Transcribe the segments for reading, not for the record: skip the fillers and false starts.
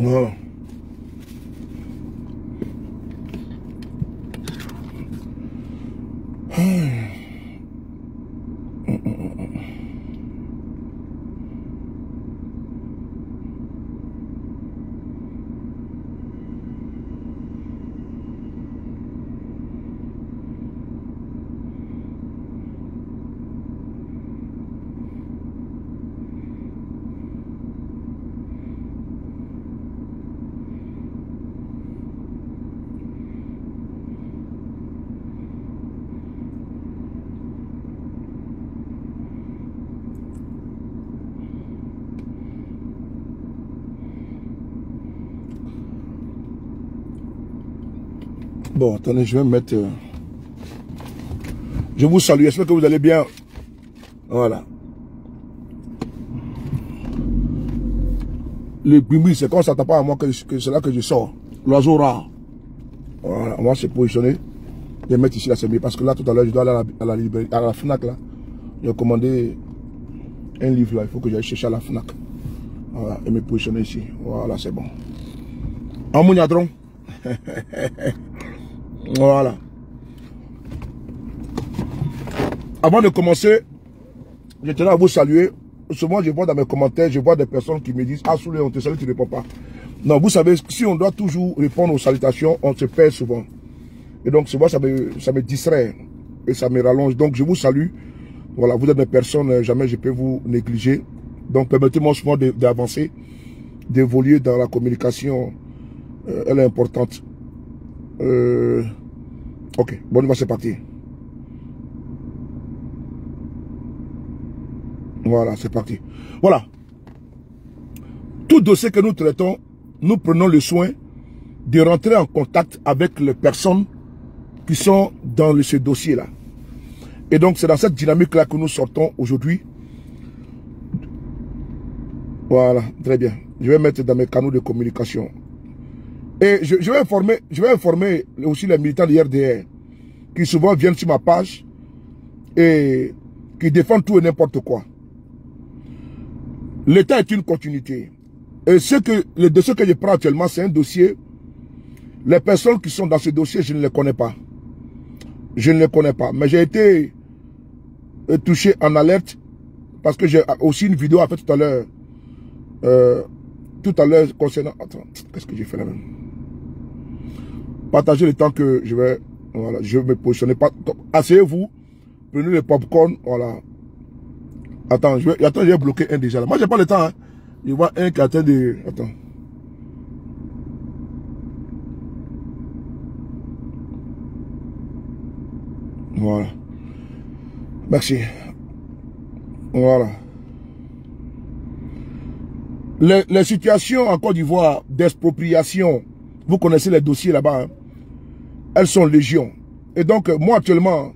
Oh. Bon, attendez, je vais me mettre... Je vous salue, j'espère que vous allez bien. Voilà. Le bimbi, c'est quand ça tape à moi que c'est là que je sors. L'oiseau rare. Voilà, moi c'est positionné. Je vais mettre ici la semi parce que là tout à l'heure je dois aller à la librairie, à la FNAC là. J'ai commandé un livre là, il faut que j'aille chercher à la FNAC. Voilà, et me positionner ici. Voilà, c'est bon. En mouniadron. Voilà. Avant de commencer, je tenais à vous saluer. Souvent, je vois dans mes commentaires, je vois des personnes qui me disent « Ah, Soulé, on te salue, tu ne réponds pas. » Non, vous savez, si on doit toujours répondre aux salutations, on se perd souvent. Et donc, souvent, ça me distrait et ça me rallonge. Donc, je vous salue. Voilà, vous êtes des personnes, jamais je peux vous négliger. Donc, permettez-moi souvent d'avancer, d'évoluer dans la communication. Elle est importante. Ok, bon, c'est parti. Voilà, c'est parti. Voilà. Tout dossier que nous traitons, nous prenons le soin de rentrer en contact avec les personnes qui sont dans ce dossier-là. Et donc, c'est dans cette dynamique-là que nous sortons aujourd'hui. Voilà, très bien. Je vais mettre dans mes canaux de communication. Et je vais informer aussi les militants de RDR qui souvent viennent sur ma page et qui défendent tout et n'importe quoi. L'État est une continuité. Et le dossier que je prends actuellement, c'est un dossier. Les personnes qui sont dans ce dossier, je ne les connais pas. Je ne les connais pas. Mais j'ai été touché en alerte parce que j'ai aussi une vidéo à faire tout à l'heure. Concernant... Attends, qu'est-ce que j'ai fait là même? Partagez le temps que je vais... Voilà, je vais me positionner. Asseyez-vous, prenez le popcorn, voilà. Attends, je vais bloquer un déjà là. Moi, j'ai pas le temps, hein. Je vois un qui attend de... Attends. Voilà. Merci. Voilà. Les situations en Côte d'Ivoire d'expropriation, vous connaissez les dossiers là-bas, hein, elles sont légion. Et donc, moi actuellement,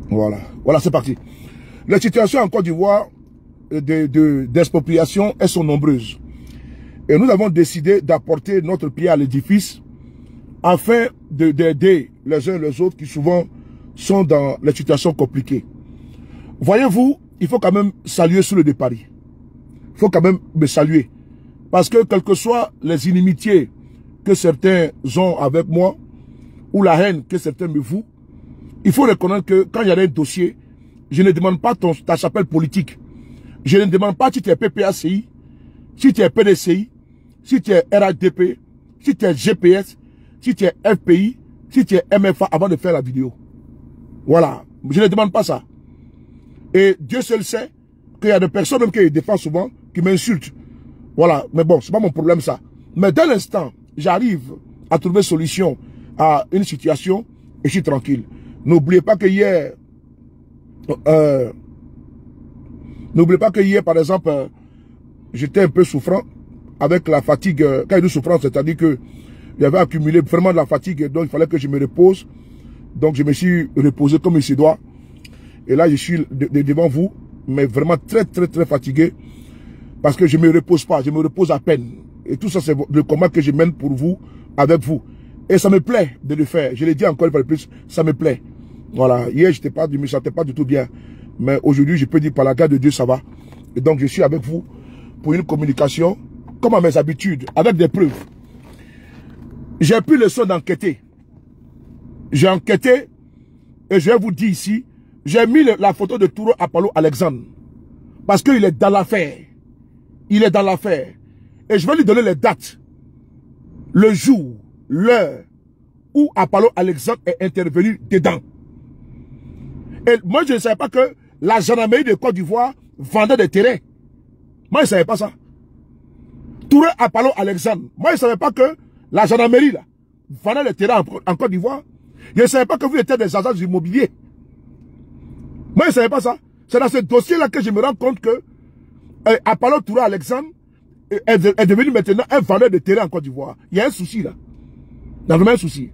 voilà, c'est parti. Les situations en Côte d'Ivoire d'expropriation, elles sont nombreuses. Et nous avons décidé d'apporter notre pied à l'édifice afin d'aider les uns les autres qui souvent sont dans les situations compliquées. Voyez-vous, il faut quand même saluer Soulé de Paris. Il faut quand même me saluer. Parce que quelles que soient les inimitiés que certains ont avec moi, ou la haine que certains me vouent, il faut reconnaître que quand il y a un dossier, je ne demande pas ta chapelle politique. Je ne demande pas si tu es PPACI, si tu es PDCI, si tu es RHDP, si tu es GPS, si tu es FPI, si tu es MFA avant de faire la vidéo. Voilà. Je ne demande pas ça. Et Dieu seul sait qu'il y a des personnes même qui défendent souvent, qui m'insultent. Voilà. Mais bon, c'est pas mon problème ça. Mais dès l'instant, j'arrive à trouver solution à une situation et je suis tranquille. N'oubliez pas que hier, par exemple, j'étais un peu souffrant avec la fatigue. Quand il y a une souffrance, c'est-à-dire que j'avais accumulé vraiment de la fatigue, donc il fallait que je me repose. Donc je me suis reposé comme il se doit. Et là, je suis devant vous, mais vraiment très fatigué. Parce que je ne me repose pas, je me repose à peine. Et tout ça, c'est le combat que je mène pour vous, avec vous. Et ça me plaît de le faire. Je l'ai dit encore une fois de plus, ça me plaît. Voilà. Hier, je ne me sentais pas du tout bien. Mais aujourd'hui, je peux dire par la grâce de Dieu, ça va. Et donc, je suis avec vous pour une communication, comme à mes habitudes, avec des preuves. J'ai pris le soin d'enquêter. J'ai enquêté et je vais vous dire ici, j'ai mis la photo de Touro Apollo Alexandre. Parce qu'il est dans l'affaire. Il est dans l'affaire. Et je vais lui donner les dates. Le jour, l'heure où Apollo Alexandre est intervenu dedans. Et moi, je ne savais pas que la gendarmerie de Côte d'Ivoire vendait des terrains. Moi, je ne savais pas ça. Touro Apollo Alexandre. Moi, je ne savais pas que la gendarmerie là, vendait les terrains en Côte d'Ivoire. Je ne savais pas que vous étiez des agents immobiliers. Moi, je ne savais pas ça. C'est dans ce dossier-là que je me rends compte que Apollo Touro Alexandre est devenu maintenant un vendeur de terrain en Côte d'Ivoire. Il y a un souci là. Il y a vraiment un souci.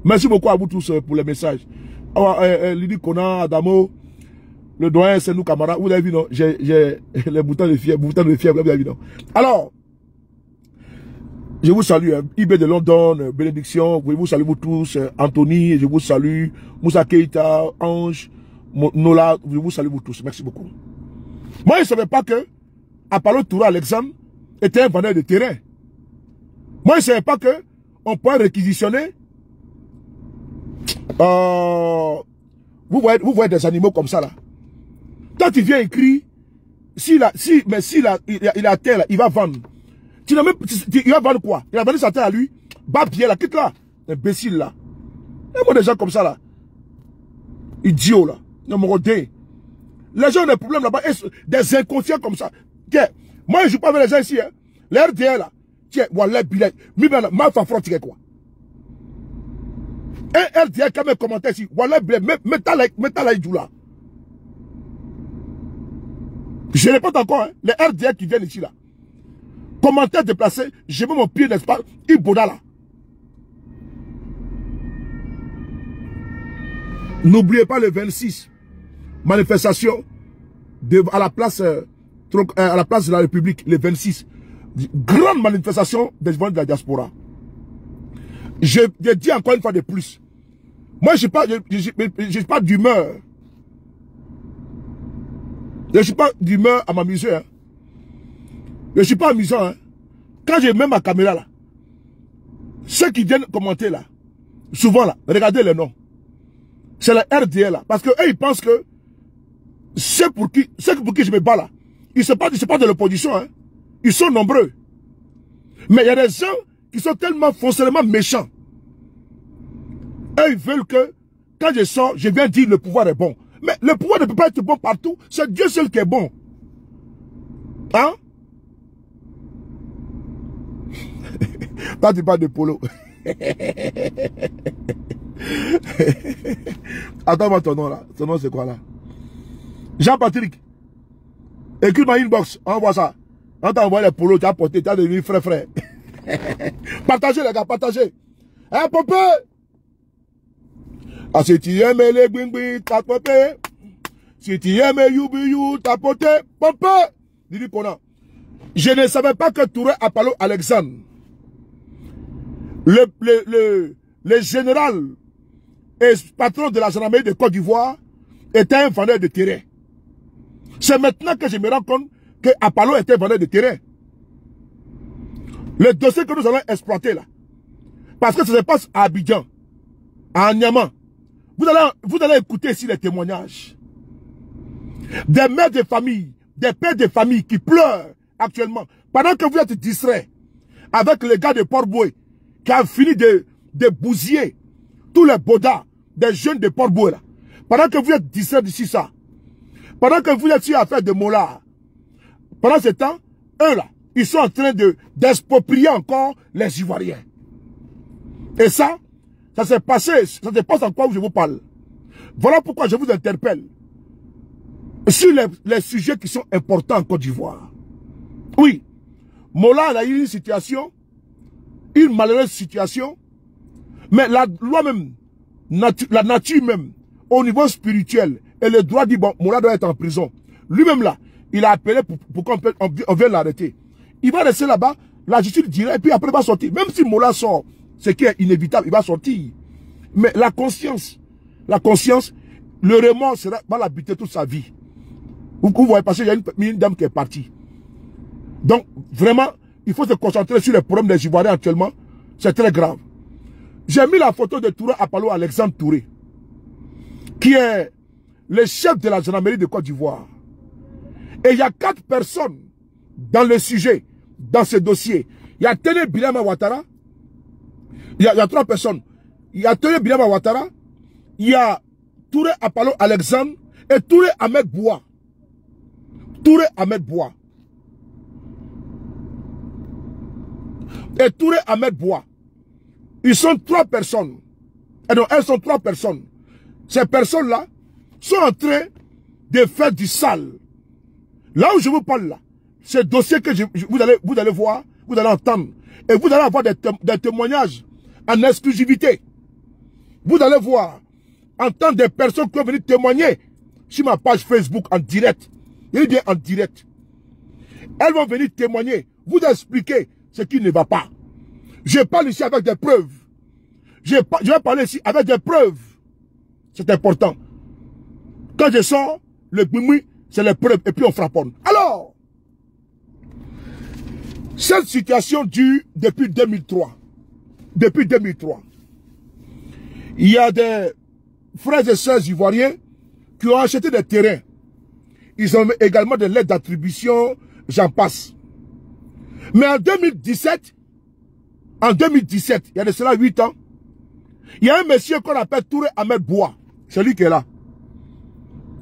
Merci beaucoup à vous tous pour les messages. Lydie Kona, Adamo, le doyen, c'est nous camarades. Vous avez vu, non? J'ai les boutons de fièvre, vous avez vu, non? Alors, je vous salue, IB de London, bénédiction, je vous salue vous tous, Anthony, je vous salue, Moussa Keita, Ange, Nola, je vous salue vous tous, merci beaucoup. Moi, je ne savais pas que Apollo Touro Alexandre était un vendeur de terrain. Moi, je ne savais pas que on peut réquisitionner. Vous voyez des animaux comme ça là. Quand tu viens écrire, il a terre là, il va vendre. Il va vendre quoi? Il a vendu sa terre à lui. Babier là, quitte là. Imbécile là. Il y a des gens comme ça là. Idiots là. Les gens ont des problèmes là-bas. Des inconscients comme ça. Tiens, moi je ne joue pas avec les gens ici. Hein. Les RDR là. Tiens, voilà, bilet. Ma fafron, tu quoi? Un RDR quand même commentaire ici. Voilà, bilet. Mettez la idou là. Je répète encore, hein, les RDR qui viennent ici là. Commentaire déplacé, je mets mon pied, n'est-ce pas, Iboda là. N'oubliez pas le 26, manifestation à la place de la République, le 26. Grande manifestation des gens de la diaspora. Je dis encore une fois de plus. Moi, je n'ai pas d'humeur. Je ne suis pas d'humeur à m'amuser. Hein. Je ne suis pas amusant. Hein. Quand je mets ma caméra là, ceux qui viennent commenter là, souvent là, regardez les noms. C'est la RDL là. Parce que eux, ils pensent que ceux pour qui je me bats là, ils ne sont pas de l'opposition. Hein. Ils sont nombreux. Mais il y a des gens qui sont tellement foncièrement méchants. Eux, ils veulent que, quand je sors, je viens dire le pouvoir est bon. Mais le pouvoir ne peut pas être bon partout. C'est Dieu seul qui est bon. Hein? Toi, tu parles de Polo. Attends-moi ton nom là. Ton nom c'est quoi là? Jean-Patrick. Écris ma inbox. Envoie ça. On t'a envoyé les polos, tu as porté, tu as devenu frère. Partagez les gars, partagez. Hein, Popé? Ah, si tu aimes les gbingbi, t'as popé. Si tu aimes you, t'as poté. Popé. Dis-lui qu'on a. Je ne savais pas que Touro Apollo Alexandre, le général et patron de la gendarmerie de Côte d'Ivoire, était un vendeur de terrain. C'est maintenant que je me rends compte que Apollo était vendeur de terrain. Le dossier que nous allons exploiter là, parce que ça se passe à Abidjan, à Niamey. Vous allez écouter ici les témoignages. Des mères de famille, des pères de famille qui pleurent actuellement. Pendant que vous êtes distraits avec les gars de Port-Boué qui ont fini de bousiller tous les bodas des jeunes de Port-Boué là. Pendant que vous êtes distraits d'ici ça. Pendant que vous êtes sur à faire de mollard. Pendant ce temps, eux là, ils sont en train d'exproprier encore les Ivoiriens. Et ça s'est passé, ça se passe encore où je vous parle. Voilà pourquoi je vous interpelle sur les sujets qui sont importants en Côte d'Ivoire. Oui, Mola a eu une situation, une malheureuse situation, mais la loi même, la nature même, au niveau spirituel, et le droit dit, bon, Mola doit être en prison. Lui-même là, il a appelé pour qu'on vienne l'arrêter. Il va rester là-bas, la justice dirait, et puis après il va sortir. Même si Mola sort, ce qui est inévitable, il va sortir. Mais la conscience, le remords va l'habiter toute sa vie. Vous voyez, parce qu'il y a une dame qui est partie. Donc, vraiment, il faut se concentrer sur les problèmes des Ivoiriens actuellement. C'est très grave. J'ai mis la photo de Touré Apalo Alexandre Touré, qui est le chef de la gendarmerie de Côte d'Ivoire. Et il y a 4 personnes dans le sujet, dans ce dossier. Il y a Téné Bilama Ouattara. Il y a 3 personnes. Il y a Téné Bilama Ouattara. Il y a Touré Apalo Alexandre et Touré Ahmed Boua. Touré Ahmed Boua. Et Touré Ahmed Boua. Ils sont 3 personnes. Et donc, elles sont 3 personnes. Ces personnes-là sont en train de faire du sale. Là où je vous parle là, ce dossier que vous allez voir, vous allez entendre. Et vous allez avoir des témoignages en exclusivité. Vous allez voir, entendre des personnes qui vont venir témoigner sur ma page Facebook en direct. Il dit en direct. Elles vont venir témoigner, vous expliquer ce qui ne va pas. Je parle ici avec des preuves. Je vais parler ici avec des preuves. C'est important. Quand je sors, le bimoui, c'est les preuves et puis on frapponne. Alors, cette situation dure depuis 2003. Depuis 2003. Il y a des frères et sœurs ivoiriens qui ont acheté des terrains. Ils ont également de l'aide d'attribution, j'en passe. Mais en 2017, il y a de cela 8 ans, il y a un monsieur qu'on appelle Touré Ahmed Boua. C'est lui qui est là.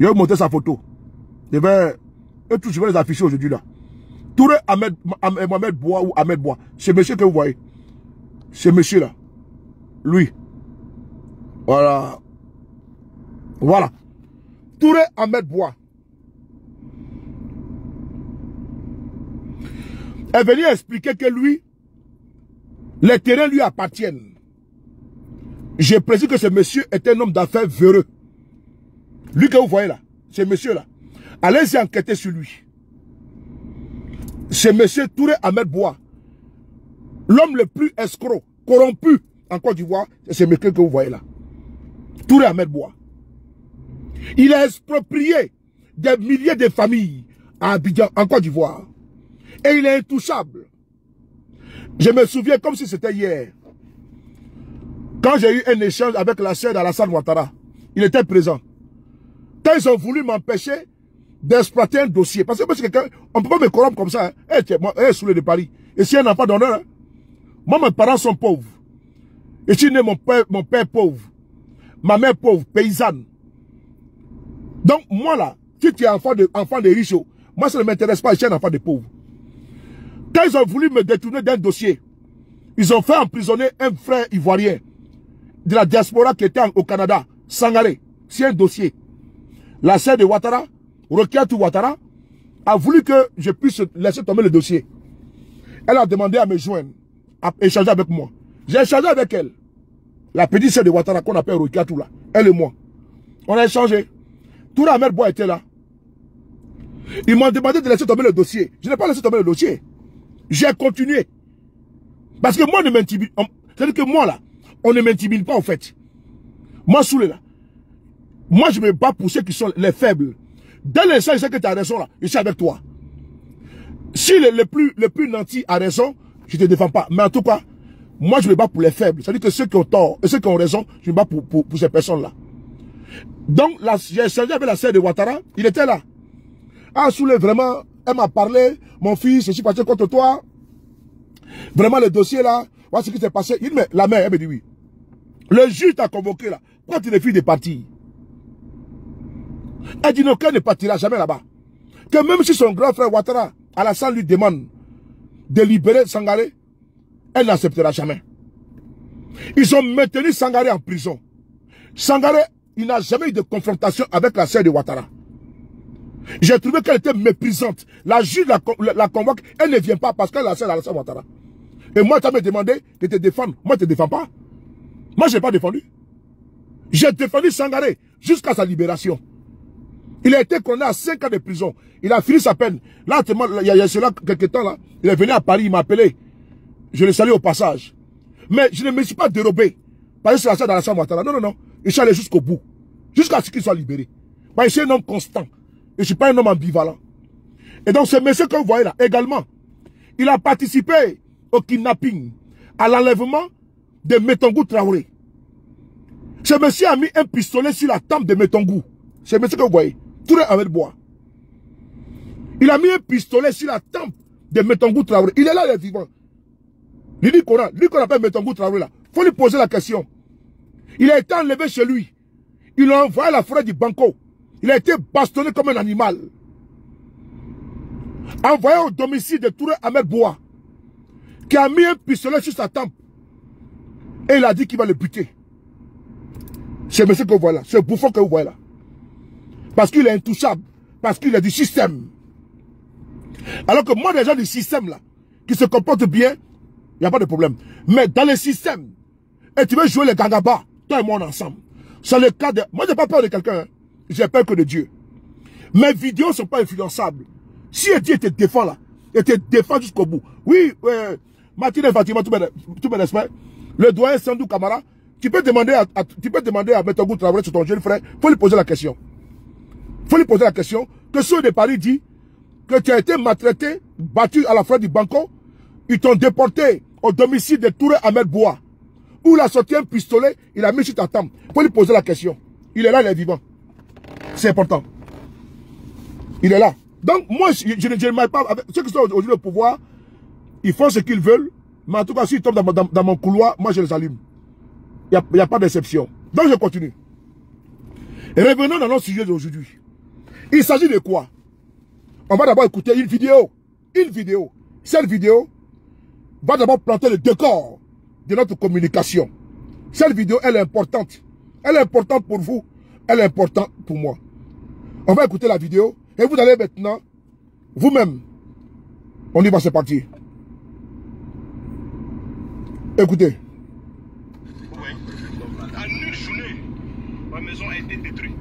Il va monter sa photo. Je vais les afficher aujourd'hui là. Touré Ahmed Boua ou Ahmed Boua. C'est monsieur que vous voyez. Ce monsieur là. Lui. Voilà. Voilà. Touré Ahmed Boua. est venu expliquer que lui, les terrains lui appartiennent. Je précise que ce monsieur est un homme d'affaires véreux. Lui que vous voyez là, ce monsieur-là. Allez-y enquêter sur lui. Ce monsieur Touré Ahmed Boua, l'homme le plus escroc, corrompu en Côte d'Ivoire, c'est ce monsieur que vous voyez là. Touré Ahmed Boua. Il a exproprié des milliers de familles à Abidjan, en Côte d'Ivoire. Et il est intouchable. Je me souviens comme si c'était hier. Quand j'ai eu un échange avec la sœur d'Alassane Ouattara, il était présent. Quand ils ont voulu m'empêcher d'exploiter un dossier, parce que quelqu'un, on ne peut pas me corrompre comme ça. Hein. Hey, sous de Paris. Et si un enfant d'honneur, hein. Moi, mes parents sont pauvres. Et si né mon père pauvre, ma mère pauvre, paysanne. Donc, moi là, si tu es enfant de riches, moi ça ne m'intéresse pas, je suis un enfant de pauvre. Quand ils ont voulu me détourner d'un dossier, ils ont fait emprisonner un frère ivoirien de la diaspora qui était au Canada, Sangaré. C'est un dossier. La sœur de Ouattara, Rokiatou Ouattara, a voulu que je puisse laisser tomber le dossier. Elle a demandé à me joindre, à échanger avec moi. J'ai échangé avec elle. La petite sœur de Ouattara qu'on appelle Rokiatou là, elle et moi. On a échangé. Touré Ahmed Boua était là. Ils m'ont demandé de laisser tomber le dossier. Je n'ai pas laissé tomber le dossier. J'ai continué. Parce que moi, on ne m'intimide. C'est-à-dire que moi, là, on ne m'intimide pas, en fait. Moi, Soulé, là. Moi, je me bats pour ceux qui sont les faibles. Dès l'instant, je sais que tu as raison, là. Je suis avec toi. Si le plus nanti a raison, je ne te défends pas. Mais en tout cas, moi, je me bats pour les faibles. C'est-à-dire que ceux qui ont tort et ceux qui ont raison, je me bats pour ces personnes-là. Donc, j'ai échangé avec la sœur de Ouattara. Il était là. Ah, Soulé, vraiment, elle m'a parlé. Mon fils, je suis parti contre toi. Vraiment, le dossier là, voilà ce qui s'est passé. Il dit, mais la mère, elle me dit oui. Le juge t'a convoqué là. Pourquoi tu refuses de partir? Elle dit non, qu'elle ne partira jamais là-bas. Que même si son grand frère Ouattara, Alassane lui demande de libérer Sangaré, elle n'acceptera jamais. Ils ont maintenu Sangaré en prison. Sangaré, il n'a jamais eu de confrontation avec la sœur de Ouattara. J'ai trouvé qu'elle était méprisante. La juge la convoque, elle ne vient pas parce qu'elle a la sœur d'Alassane Ouattara. Et moi, tu as me demandé de te défendre. Moi, je ne te défends pas. Moi, je n'ai pas défendu. J'ai défendu Sangaré jusqu'à sa libération. Il a été condamné à 5 ans de prison. Il a fini sa peine. Là, il y a cela quelques temps, là, il est venu à Paris, il m'a appelé. Je le salue au passage. Mais je ne me suis pas dérobé. Parce que c'est ça dans la chambre. Non, non, non. Je suis allé jusqu'au bout. Jusqu'à ce qu'il soit libéré. Parce que je suis un homme constant. Et je ne suis pas un homme ambivalent. Et donc, ce monsieur que vous voyez là, également, il a participé au kidnapping, à l'enlèvement de Metongou Traoré. Ce monsieur a mis un pistolet sur la tempe de Metongou. Ce monsieur que vous voyez. Touré avec bois. Il a mis un pistolet sur la tempe de Metongou Traoré. Il est là, il est vivant. Il dit Coran, lui qu'on appelle Metongou Traoré là. Il faut lui poser la question. Il a été enlevé chez lui. Il l'a envoyé à la forêt du Banco. Il a été bastonné comme un animal. Envoyé au domicile de Touré Ahmed Boa, qui a mis un pistolet sur sa tempe. Et il a dit qu'il va le buter. C'est monsieur que vous voyez là. C'est bouffon que vous voyez là. Parce qu'il est intouchable. Parce qu'il est du système. Alors que moi, les gens du système là, qui se comportent bien, il n'y a pas de problème. Mais dans le système, et tu veux jouer les gangabas, toi et moi ensemble. C'est le cas de... Moi, je n'ai pas peur de quelqu'un. Hein. J'ai peur que de Dieu. Mes vidéos ne sont pas influençables. Si Dieu te défend là, et te défend jusqu'au bout. Oui, Martine et Fatima, tout mes respect. Le doyen Sandou Kamara, tu peux demander à Metongou Traoré sur ton jeune frère, il faut lui poser la question. Il faut lui poser la question que ceux de Paris dit que tu as été maltraité, battu à la forêt du Banco, ils t'ont déporté au domicile de Touré Ahmed Boa, où il a sorti un pistolet, il a mis sur ta tempe. Il faut lui poser la question. Il est là, il est vivant. C'est important. Il est là. Donc, moi, je ne m'aille pas avec ceux qui sont aujourd'hui au pouvoir, ils font ce qu'ils veulent, mais en tout cas, s'ils tombent dans mon couloir, moi, je les allume. Il n'y a pas d'exception. Donc, je continue. Et revenons dans notre sujet d'aujourd'hui. Il s'agit de quoi? On va d'abord écouter une vidéo. Une vidéo. Cette vidéo va d'abord planter le décor de notre communication. Cette vidéo, elle est importante. Elle est importante pour vous. Elle est importante pour moi. On va écouter la vidéo. Et vous allez maintenant, vous-même, on y va, c'est parti. Écoutez. Oui. En une journée, ma maison a été détruite.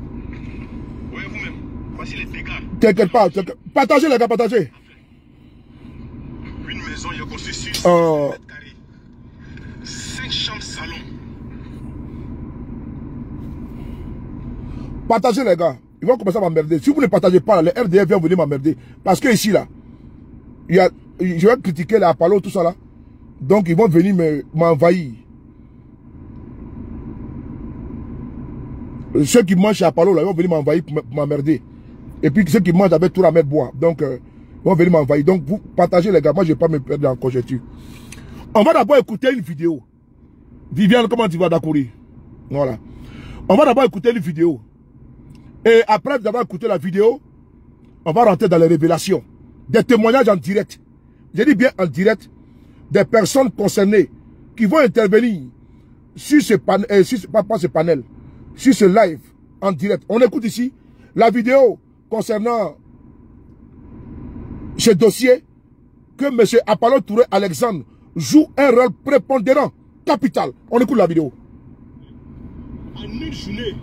Voyez vous-même, voici les dégâts. T'inquiète pas, partagez les gars, partagez. Une maison, il y a construit sur 6 mètres carrés. 5 chambres salon. Partagez les gars. Ils vont commencer à m'emmerder. Si vous ne partagez pas, les RDF viennent venir m'emmerder. Parce que ici, là, je vais critiquer les Apollo, tout ça là. Donc, ils vont venir m'envahir. Ceux qui mangent chez Apollo, là, ils vont venir m'envahir pour m'emmerder. Et puis, ceux qui mangent avec tout la mettre bois. Donc, ils vont venir m'envahir. Donc, vous partagez les gars. Moi, je ne vais pas me perdre en conjecture. On va d'abord écouter une vidéo. Viviane, comment tu vas d'accord? Voilà. On va d'abord écouter une vidéo. Et après d'avoir écouté la vidéo, on va rentrer dans les révélations. Des témoignages en direct. Je dis bien en direct. Des personnes concernées qui vont intervenir sur ce panel, pas ce panel, sur ce live en direct. On écoute ici la vidéo concernant ce dossier que M. Apollo Touré Alexandre joue un rôle prépondérant, capital. On écoute la vidéo. En une journée,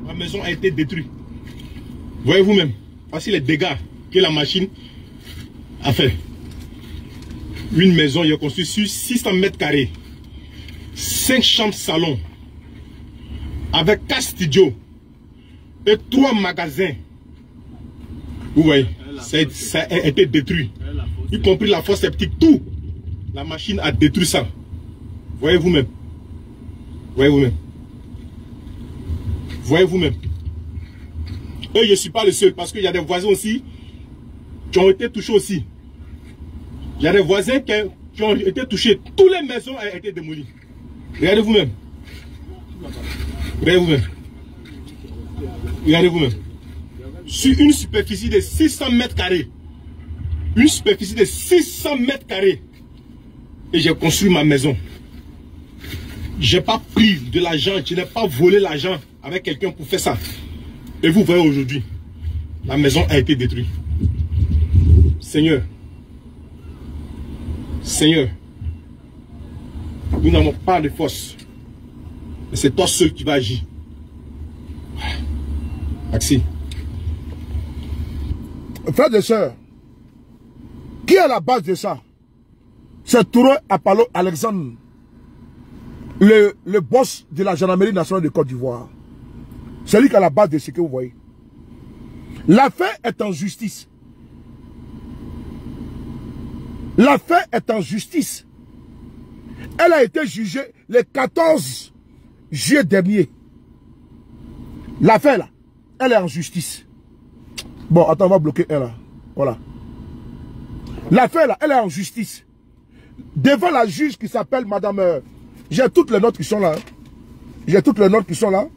ma maison a été détruite. Voyez vous-même, voici les dégâts que la machine a fait. Une maison, il a construit sur 600 mètres carrés. 5 chambres salon. Avec 4 studios. Et 3 magasins. Vous voyez, ça a été détruit. Y compris la fosse septique, tout. La machine a détruit ça. Voyez vous-même. Voyez vous-même. Voyez vous-même. Et je ne suis pas le seul parce qu'il y a des voisins aussi qui ont été touchés aussi. Il y a des voisins qui ont été touchés. Toutes les maisons ont été démolies. Regardez vous-même. Regardez vous-même. Regardez vous-même. Sur une superficie de 600 mètres carrés. Une superficie de 600 mètres carrés. Et j'ai construit ma maison. Je n'ai pas pris de l'argent, je n'ai pas volé l'argent avec quelqu'un pour faire ça. Et vous voyez aujourd'hui, la maison a été détruite. Seigneur, Seigneur, nous n'avons pas de force. Mais c'est toi seul qui va agir. Merci. Frères et sœurs, qui est à la base de ça? C'est Touré Apollo Alexandre. le boss de la gendarmerie nationale de Côte d'Ivoire. C'est lui qui est à la base de ce que vous voyez. L'affaire est en justice. L'affaire est en justice. Elle a été jugée le 14 juillet dernier. L'affaire là, elle est en justice. Bon, attends, on va bloquer elle là. Voilà. L'affaire là, elle est en justice. Devant la juge qui s'appelle Madame... j'ai toutes les notes qui sont là. J'ai toutes les notes qui sont là.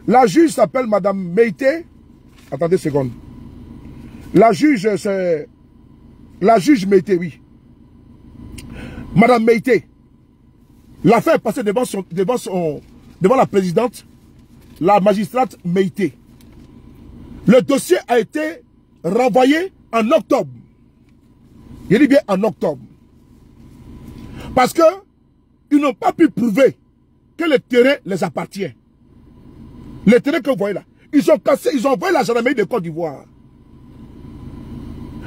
La juge s'appelle Madame Meïté. Attendez une seconde. La juge, c'est... La juge Meïté, oui. Madame Meïté. L'affaire est passée devant la présidente, la magistrate Meïté. Le dossier a été renvoyé en octobre. Je dis bien en octobre. Parce que ils n'ont pas pu prouver que le terrain les appartient. Le terrain que vous voyez là. Ils ont cassé, ils ont envoyé la gendarmerie de Côte d'Ivoire.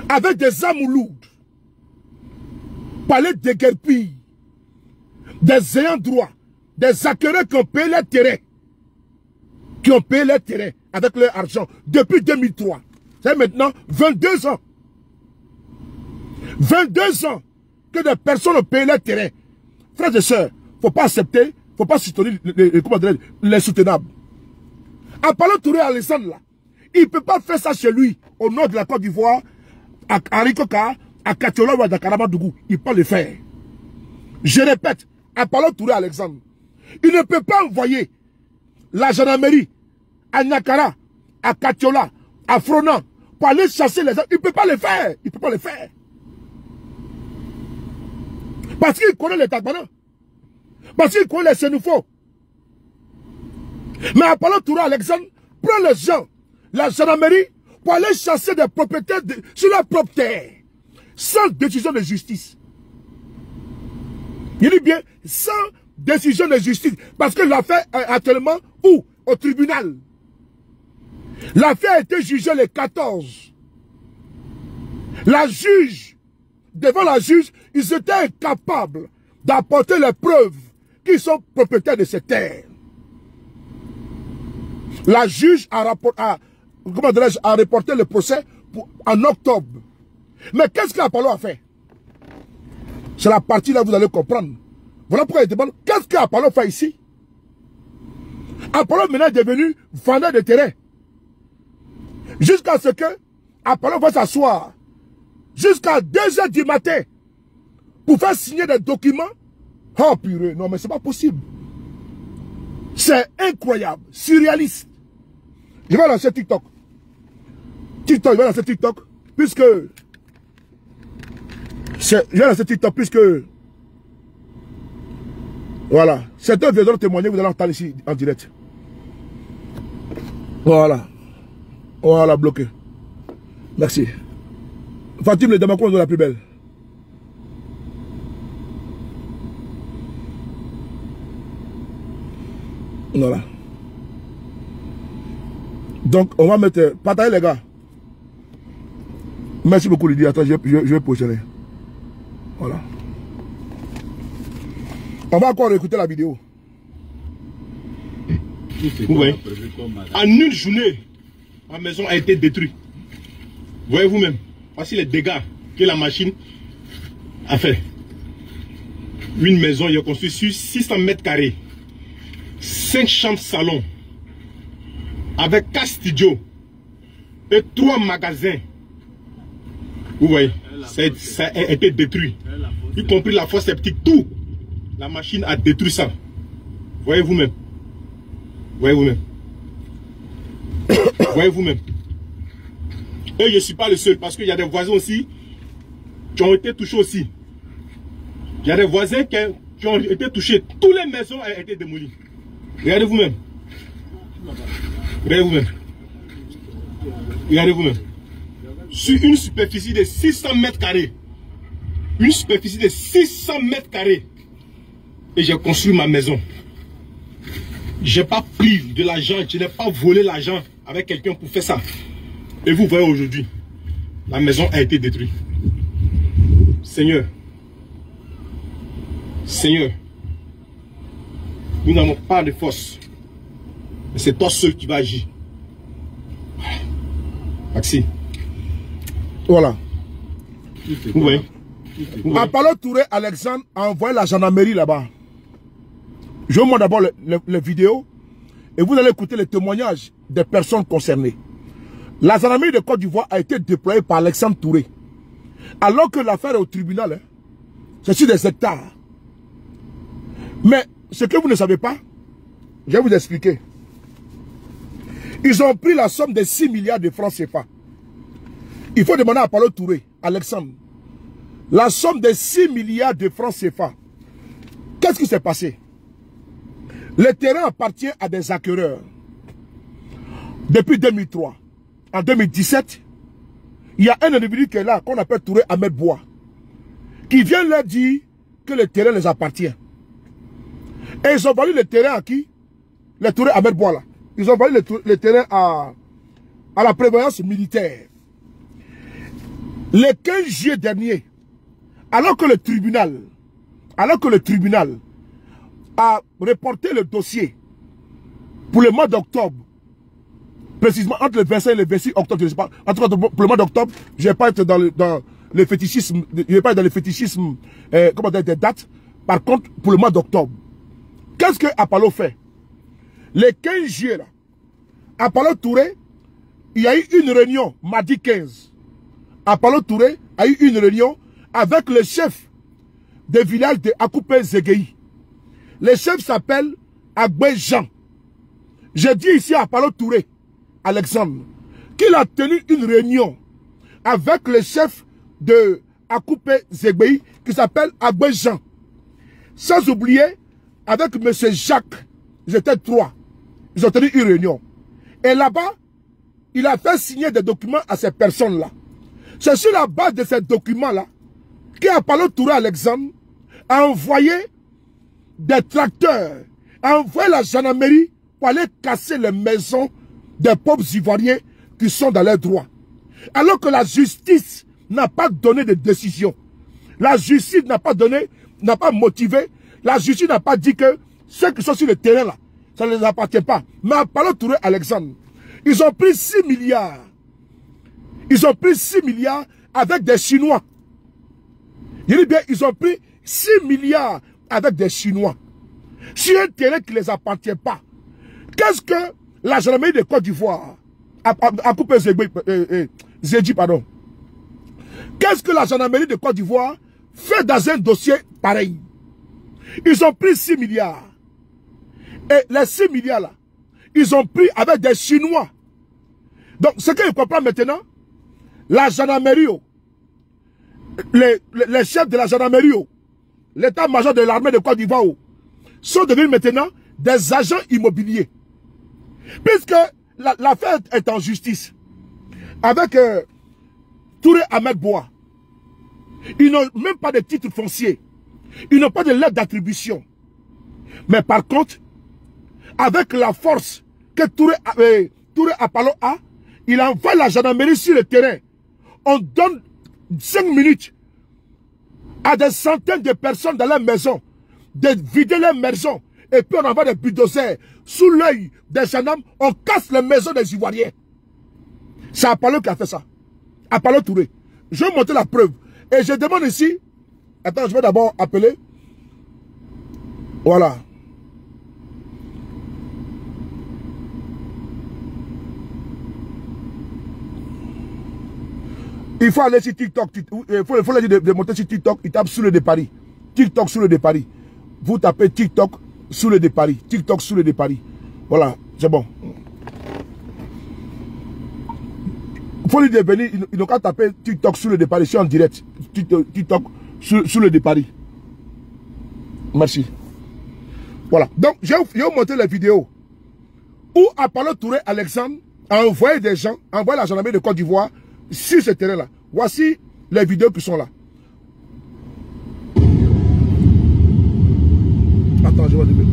Avec des armes lourdes. Palais de déguerpis. Des ayants droit. Des acquéreurs qui ont payé les terrains. Qui ont payé les terrains avec leur argent depuis 2003. C'est maintenant 22 ans. 22 ans que des personnes ont payé les terrains. Frères et sœurs, il ne faut pas accepter, il ne faut pas soutenir les soutenables. Apollo Touré Alexandre là, il ne peut pas faire ça chez lui, au nord de la Côte d'Ivoire, à Rikoka, à Katiola ou à Dakaramadougou. Il peut le faire. Je répète, Apollo Touré Alexandre, il ne peut pas envoyer la gendarmerie à Nakara, à Katiola, à Fronan, pour aller chasser les gens. Il ne peut pas le faire. Il ne peut pas le faire. Parce qu'il connaît les Tagbana. Parce qu'il connaît les Sénoufos. Mais Apollo Touré Alexandre prend les gens, la gendarmerie, pour aller chasser des propriétaires sur leur propre terre. Sans décision de justice. Il dit bien, sans décision de justice. Parce que l'affaire est actuellement où? Au tribunal. L'affaire a été jugée le 14. La juge, devant la juge, ils étaient incapables d'apporter les preuves qu'ils sont propriétaires de ces terres. La juge a reporté le procès en octobre. Mais qu'est-ce qu'Apollo a fait? C'est la partie là que vous allez comprendre. Voilà pourquoi il demande, qu'est-ce qu'Apollo fait ici? Apollo maintenant est devenu vendeur de terrain. Jusqu'à ce que Apollo va s'asseoir jusqu'à 2 h du matin pour faire signer des documents. Oh purée, non mais c'est pas possible. C'est incroyable, surréaliste. Je vais lancer TikTok. Je vais lancer TikTok puisque... Je vais lancer TikTok puisque... Voilà. Certains viendront témoigner, vous allez entendre ici en direct. Voilà. Voilà, bloqué. Merci. Fatim, les Damakouans sont la plus belle. Voilà. Donc, on va mettre... Partagez les gars. Merci beaucoup Lydie. Attends, je vais positionner. Voilà. On va encore écouter la vidéo. Vous voyez, en une journée, ma maison a été détruite. Voyez vous-même. Voici les dégâts que la machine a fait. Une maison, il a construit sur 600 mètres carrés. 5 chambres salon. Avec 4 studios. Et 3 magasins. Vous voyez, ça a été détruit. Y compris la fosse septique, tout. La machine a détruit ça. Voyez vous-même. Voyez vous-même. Voyez vous-même. Et je ne suis pas le seul parce qu'il y a des voisins aussi qui ont été touchés aussi. Il y a des voisins qui ont été touchés. Toutes les maisons ont été démolies. Regardez vous-même. Regardez vous-même. Regardez vous-même. Sur une superficie de 600 mètres carrés. Une superficie de 600 mètres carrés. Et j'ai construit ma maison. Je n'ai pas pris de l'argent, je n'ai pas volé l'argent avec quelqu'un pour faire ça. Et vous voyez aujourd'hui, la maison a été détruite. Seigneur, Seigneur, Nous n'avons pas de force. C'est toi seul qui va agir. Maxime. Voilà. Oui. Apollo Touré Alexandre a envoyé la gendarmerie là-bas. Je vous montre d'abord les vidéos et vous allez écouter les témoignages des personnes concernées. La gendarmerie de Côte d'Ivoire a été déployée par Alexandre Touré. Alors que l'affaire est au tribunal, hein, c'est sur des hectares. Mais ce que vous ne savez pas, je vais vous expliquer. Ils ont pris la somme de 6 milliards de francs CFA. Il faut demander à Apollo Touré, Alexandre, la somme de 6 milliards de francs CFA. Qu'est-ce qui s'est passé? Le terrain appartient à des acquéreurs. Depuis 2003. En 2017, il y a un individu qui est là, qu'on appelle Touré Ahmed Bois, qui vient leur dire que le terrain les appartient. Et ils ont vendu le terrain à qui? Le Touré Ahmed Bois là. Ils ont vendu le terrain à la prévoyance militaire. Le 15 juillet dernier, alors que le tribunal a reporté le dossier pour le mois d'octobre, précisément entre le 25 et le 26 octobre, je ne sais pas, en tout cas pour le mois d'octobre, je ne vais pas être dans le fétichisme, je vais pas être dans le fétichisme, comment dire, des dates. Par contre, pour le mois d'octobre, qu'est-ce que Apollo fait? Le 15 juillet, là, Apollo Touré, il y a eu une réunion, mardi 15. Apollo Touré a eu une réunion avec le chef des villages de Akupé Zegei. Le chef s'appelle Agbé Jean. J'ai dit ici à Apollo Touré, Alexandre, qu'il a tenu une réunion avec le chef de Akupé Zegei qui s'appelle Agbé Jean. Sans oublier avec M. Jacques, ils étaient 3. Ils ont tenu une réunion. Et là-bas, il a fait signer des documents à ces personnes-là. C'est sur la base de ces documents-là qu'Apollo Touré Alexandre a envoyé des tracteurs, a envoyé la gendarmerie pour aller casser les maisons des pauvres Ivoiriens qui sont dans leurs droits. Alors que la justice n'a pas donné de décision. La justice n'a pas donné, n'a pas motivé. La justice n'a pas dit que ceux qui sont sur le terrain là, ça ne les appartient pas. Mais Apollo Touré Alexandre, ils ont pris 6 milliards. Ils ont pris 6 milliards avec des Chinois. Je dis bien, ils ont pris 6 milliards avec des Chinois. Sur un terrain qui ne les appartient pas. Qu'est-ce que la gendarmerie de Côte d'Ivoire a coupé Zedji, pardon. Qu'est-ce que la gendarmerie de Côte d'Ivoire fait dans un dossier pareil? Ils ont pris 6 milliards. Et les 6 milliards là, ils ont pris avec des Chinois. Donc, ce que je comprends maintenant, la gendarmerie, les chefs de la gendarmerie, l'état-major de l'armée de Côte d'Ivoire, sont devenus maintenant des agents immobiliers. Puisque l'affaire est en justice. Avec Touré Ahmed Bois. Ils n'ont même pas de titre foncier. Ils n'ont pas de lettre d'attribution. Mais par contre, avec la force que Touré Apollo a, il envoie la gendarmerie sur le terrain. On donne 5 minutes à des centaines de personnes dans leur maison de vider leur maison. Et puis on envoie des bulldozers sous l'œil des gendarmes. On casse les maisons des Ivoiriens. C'est Apollo qui a fait ça. Apollo Touré. Je vais montrer la preuve. Et je demande ici. Attends, je vais d'abord appeler. Voilà. Il faut aller sur TikTok. Il faut leur dire de monter sur TikTok. Il tape Soulé de Paris. TikTok Soulé de Paris. Vous tapez TikTok Soulé de Paris. TikTok Soulé de Paris. Voilà, c'est bon. Il faut lui dire venir. Ils n'ont qu'à taper TikTok Soulé de Paris. C'est en direct. TikTok Soulé de Paris. Merci. Voilà. Donc, je vais vous montrer la vidéo où Apollo Touré Alexandre a envoyé des gens, envoyé la gendarmerie de Côte d'Ivoire sur ce terrain-là. Voici les vidéos qui sont là. Attends, je vais lever.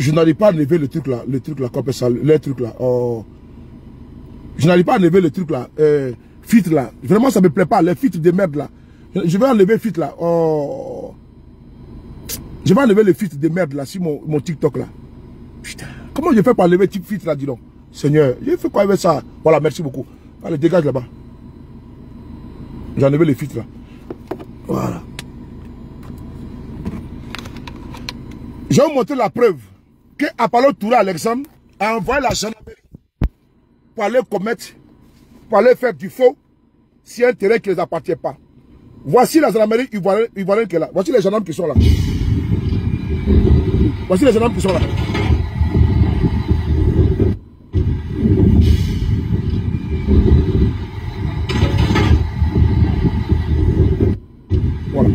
Je n'arrive pas à enlever le truc là, comme ça, les trucs là. Oh. Je n'arrive pas à enlever le truc là, filtre là. Vraiment, ça me plaît pas, les filtres de merde là. Je vais enlever le filtre là. Oh. Je vais enlever le filtre de merde là sur mon TikTok là. Putain, comment je fais pour enlever le filtre là, dis donc. Seigneur, j'ai fait quoi avec ça? Voilà, merci beaucoup. Allez, dégage là-bas. J'ai enlevé le filtre là. Voilà. Je vais vous montrer la preuve que Apollo Touré Alexandre a envoyé la gendarmerie pour aller commettre, pour aller faire du faux si un terrain qui ne les appartient pas. Voici la gendarmerie ivoirienne qui est là. Voici les gendarmes qui sont là. Voici les gendarmes qui sont là. Voilà.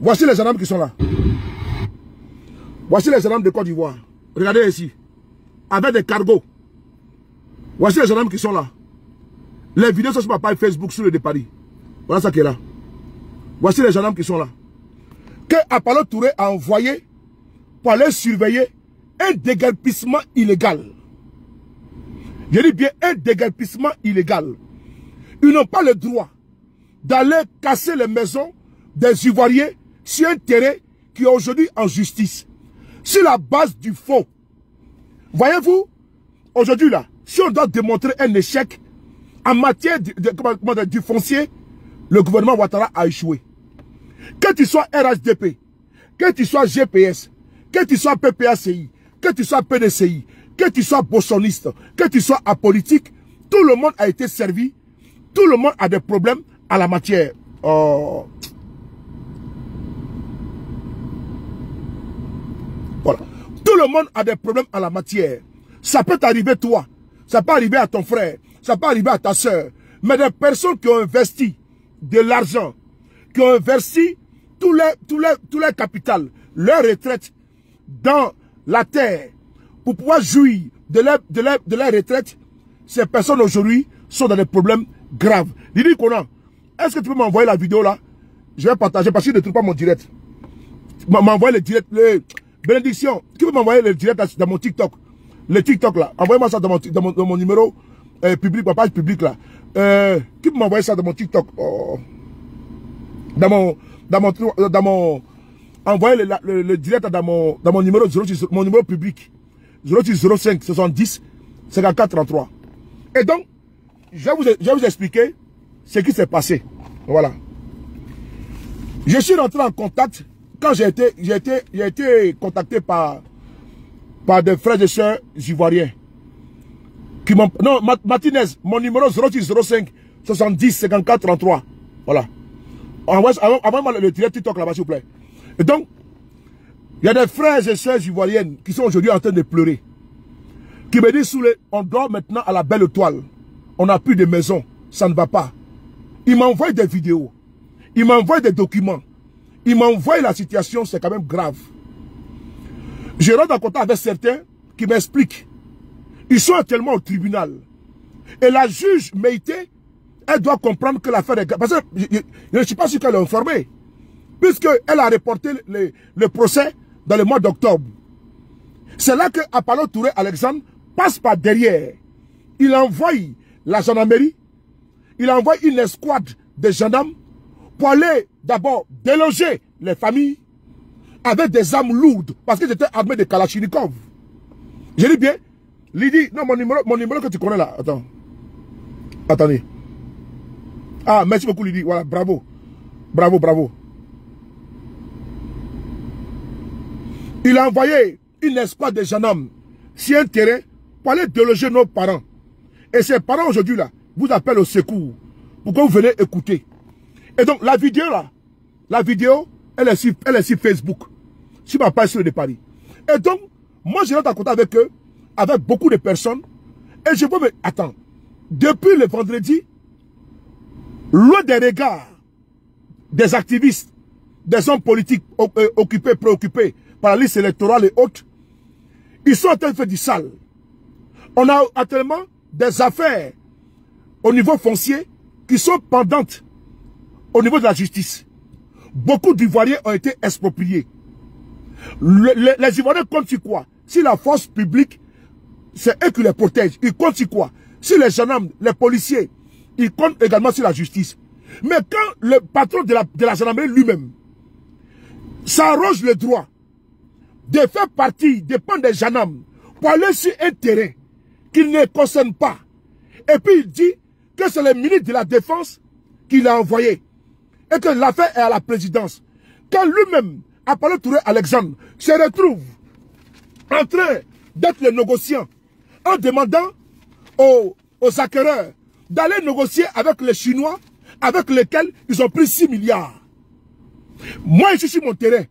Voici les gendarmes qui sont là. Voici les gendarmes de Côte d'Ivoire. Regardez ici. Avec des cargos. Voici les gendarmes qui sont là. Les vidéos sont sur ma page Facebook sur le de Paris. Voilà ça qui est là. Voici les gendarmes qui sont là. Que Apollo Touré a envoyé pour aller surveiller un déguerpissement illégal. Je dis bien un déguerpissement illégal. Ils n'ont pas le droit d'aller casser les maisons des Ivoiriens sur un terrain qui est aujourd'hui en justice. Sur la base du faux. Voyez-vous, aujourd'hui là, si on doit démontrer un échec en matière du foncier, le gouvernement Ouattara a échoué. Que tu sois RHDP, que tu sois GPS, que tu sois PPACI, que tu sois PDCI, que tu sois bossoniste, que tu sois apolitique, tout le monde a été servi, tout le monde a des problèmes à la matière. Oh. Voilà. Tout le monde a des problèmes à la matière. Ça peut t'arriver toi, ça peut arriver à ton frère, ça peut arriver à ta soeur. Mais des personnes qui ont investi de l'argent, qui ont investi tous les capitales, leur retraite dans la terre, pour pouvoir jouir de leur retraite, ces personnes aujourd'hui sont dans des problèmes graves. Didi Konan, est-ce que tu peux m'envoyer la vidéo là? Je vais partager parce que je ne trouve pas mon direct. M'envoyer le direct, bénédiction. Qui peut m'envoyer le direct dans mon TikTok? Le TikTok là. Envoyez-moi ça dans mon numéro public, ma page publique là. Qui peut m'envoyer ça dans mon TikTok? Oh. Envoyez le direct dans mon numéro 06, mon numéro public. 0605 70 54 33. Et donc, je vais vous expliquer ce qui s'est passé. Voilà. Je suis rentré en contact quand j'ai été contacté par des frères et sœurs ivoiriens. Qui m'ont, non, Martinez, mon numéro 0605 70 54 33. Voilà. Envoyez-moi le direct TikTok là-bas, s'il vous plaît. Et donc, il y a des frères et sœurs ivoiriennes qui sont aujourd'hui en train de pleurer. Qui me disent, on dort maintenant à la belle étoile. On n'a plus de maison. Ça ne va pas. Ils m'envoient des vidéos. Ils m'envoient des documents. Ils m'envoient la situation, c'est quand même grave. Je rentre en contact avec certains qui m'expliquent. Ils sont actuellement au tribunal. Et la juge Meïté, elle doit comprendre que l'affaire est grave. Parce que je ne suis pas sûr qu'elle est informée. Puisqu'elle a reporté le procès dans le mois d'octobre. C'est là que Apollo Touré Alexandre passe par derrière. Il envoie la gendarmerie. Il envoie une escouade de gendarmes pour aller d'abord déloger les familles avec des armes lourdes. Parce qu'ils étaient armés de Kalachnikov. Je dis bien, Lydie, non, mon numéro que tu connais là. Attends. Attendez. Ah, merci beaucoup Lydie. Voilà, bravo. Bravo, bravo. Il a envoyé une escouade de gendarmes sur un terrain pour aller déloger nos parents. Et ces parents aujourd'hui là, vous appellent au secours pour que vous venez écouter. Et donc la vidéo, elle est sur Facebook, sur ma page sur de Paris. Et donc, moi je rentre en contact avec eux, avec beaucoup de personnes, et je vois, mais attends, depuis le vendredi, loin des regards des activistes, des hommes politiques préoccupés par la liste électorale et autres, ils sont en train de faire du sale. On a actuellement des affaires au niveau foncier qui sont pendantes au niveau de la justice. Beaucoup d'Ivoiriens ont été expropriés. Les Ivoiriens comptent sur quoi? Si la force publique, c'est eux qui les protègent. Ils comptent sur quoi? Si les gendarmes, les policiers, ils comptent également sur la justice. Mais quand le patron de la gendarmerie lui-même s'arroge le droit de faire partie, dépendre des gendarmes, pour aller sur un terrain qu'il ne concerne pas, et puis il dit que c'est le ministre de la Défense qui l'a envoyé, et que l'affaire est à la présidence. Quand lui-même, Apollo Touré Alexandre, se retrouve en train d'être le négociant, en demandant aux acquéreurs d'aller négocier avec les Chinois, avec lesquels ils ont pris 6 milliards. Moi, je suis sur mon terrain,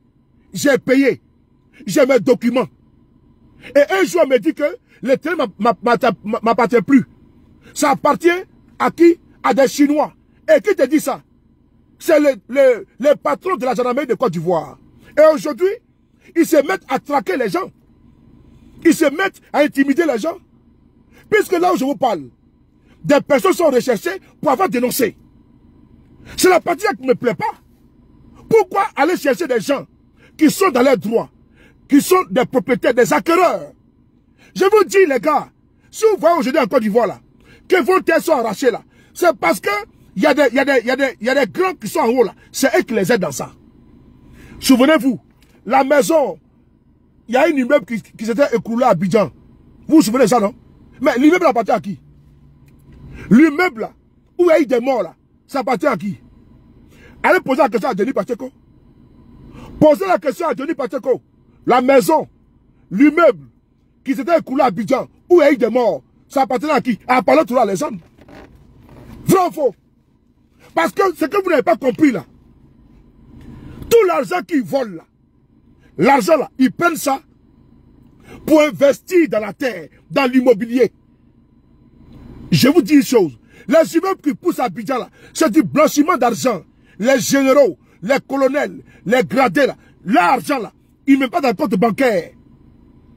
j'ai payé, j'ai mes documents. Et un jour, on me dit que le terrain ne m'appartient plus. Ça appartient à qui? À des Chinois. Et qui te dit ça? C'est le patron de la gendarmerie de Côte d'Ivoire. Et aujourd'hui, ils se mettent à traquer les gens. Ils se mettent à intimider les gens. Puisque là où je vous parle, des personnes sont recherchées pour avoir dénoncé. C'est la partie qui ne me plaît pas. Pourquoi aller chercher des gens qui sont dans leurs droits, qui sont des propriétaires, des acquéreurs? Je vous dis, les gars, si vous voyez aujourd'hui en Côte d'Ivoire là, que vos terres sont arrachées là, c'est parce que il y a des grands qui sont en haut là. C'est eux qui les aident dans ça. Souvenez-vous, la maison, il y a un immeuble qui s'était écroulé à Abidjan. Vous vous souvenez de ça, non? Mais l'immeuble appartient à qui? L'immeuble là, où il y a eu des morts là, ça appartient à qui? Allez poser la question à Denis Pacheco. Posez la question à Denis Pacheco. La maison, l'immeuble qui s'était écoulé à Abidjan, où il y a eu des morts, ça appartient à qui? À Apollo Touré Alexandre. Vrai ou faux? Parce que ce que vous n'avez pas compris là, tout l'argent qu'ils volent là, l'argent là, ils prennent ça pour investir dans la terre, dans l'immobilier. Je vous dis une chose, les immeubles qui poussent à Abidjan là, c'est du blanchiment d'argent. Les généraux, les colonels, les gradés là, l'argent là, ils ne mettent pas dans le compte bancaire.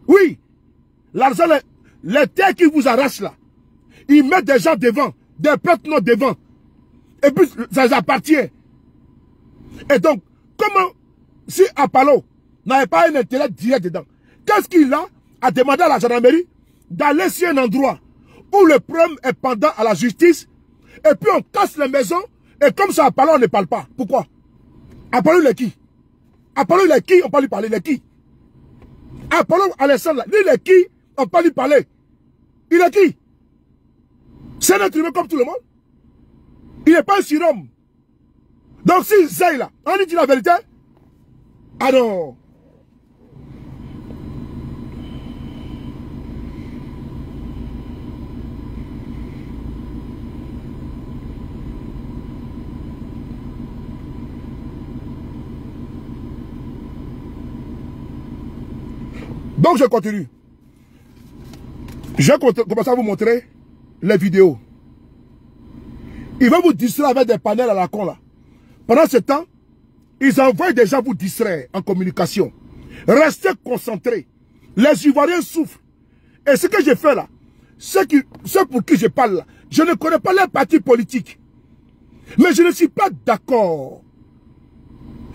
Oui, l'argent, les terres qui vous arrachent là, ils mettent des gens devant, des prêtres devant. Et puis, ça les appartient. Et donc, comment, si Apollo n'avait pas un intérêt direct dedans, qu'est-ce qu'il a à demander à la gendarmerie d'aller sur un endroit où le problème est pendant à la justice, et puis on casse les maisons, et comme ça, Apollo, on ne parle pas. Pourquoi? Apollo, il est qui? Apollo, il est qui? On peut lui parler, il est qui? Apollo Alexandre, lui, il est qui? On peut lui parler. Il est qui? C'est un être humain comme tout le monde. Il n'est pas un surhomme. Donc si Zay là, on lui dit la vérité, ah non. Donc je continue. Je vais commencer à vous montrer les vidéos. Ils vont vous distraire avec des panels à la con là. Pendant ce temps, ils envoient des gens vous distraire en communication. Restez concentrés. Les Ivoiriens souffrent. Et ce que j'ai fait là, ceux pour qui je parle là, je ne connais pas les partis politiques. Mais je ne suis pas d'accord.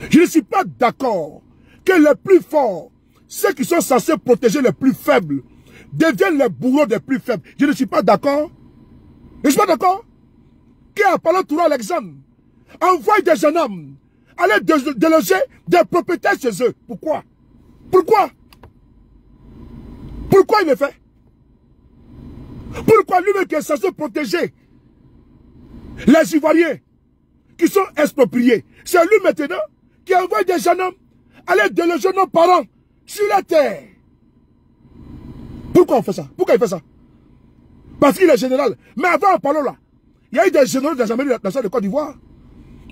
Je ne suis pas d'accord que les plus forts, ceux qui sont censés protéger les plus faibles, deviennent les bourreaux des plus faibles. Je ne suis pas d'accord. Je ne suis pas d'accord. Qui a parlé Touré Alexandre envoie des jeunes hommes aller déloger des propriétaires chez eux. Pourquoi? Pourquoi? Pourquoi il le fait? Pourquoi lui-même qui est censé protéger les Ivoiriens qui sont expropriés? C'est lui maintenant qui envoie des jeunes hommes aller déloger nos parents sur la terre. Pourquoi on fait ça? Pourquoi il fait ça? Parce qu'il est général. Mais avant Apollo là, il y a eu des généraux de la gendarmerie nationale de Côte d'Ivoire.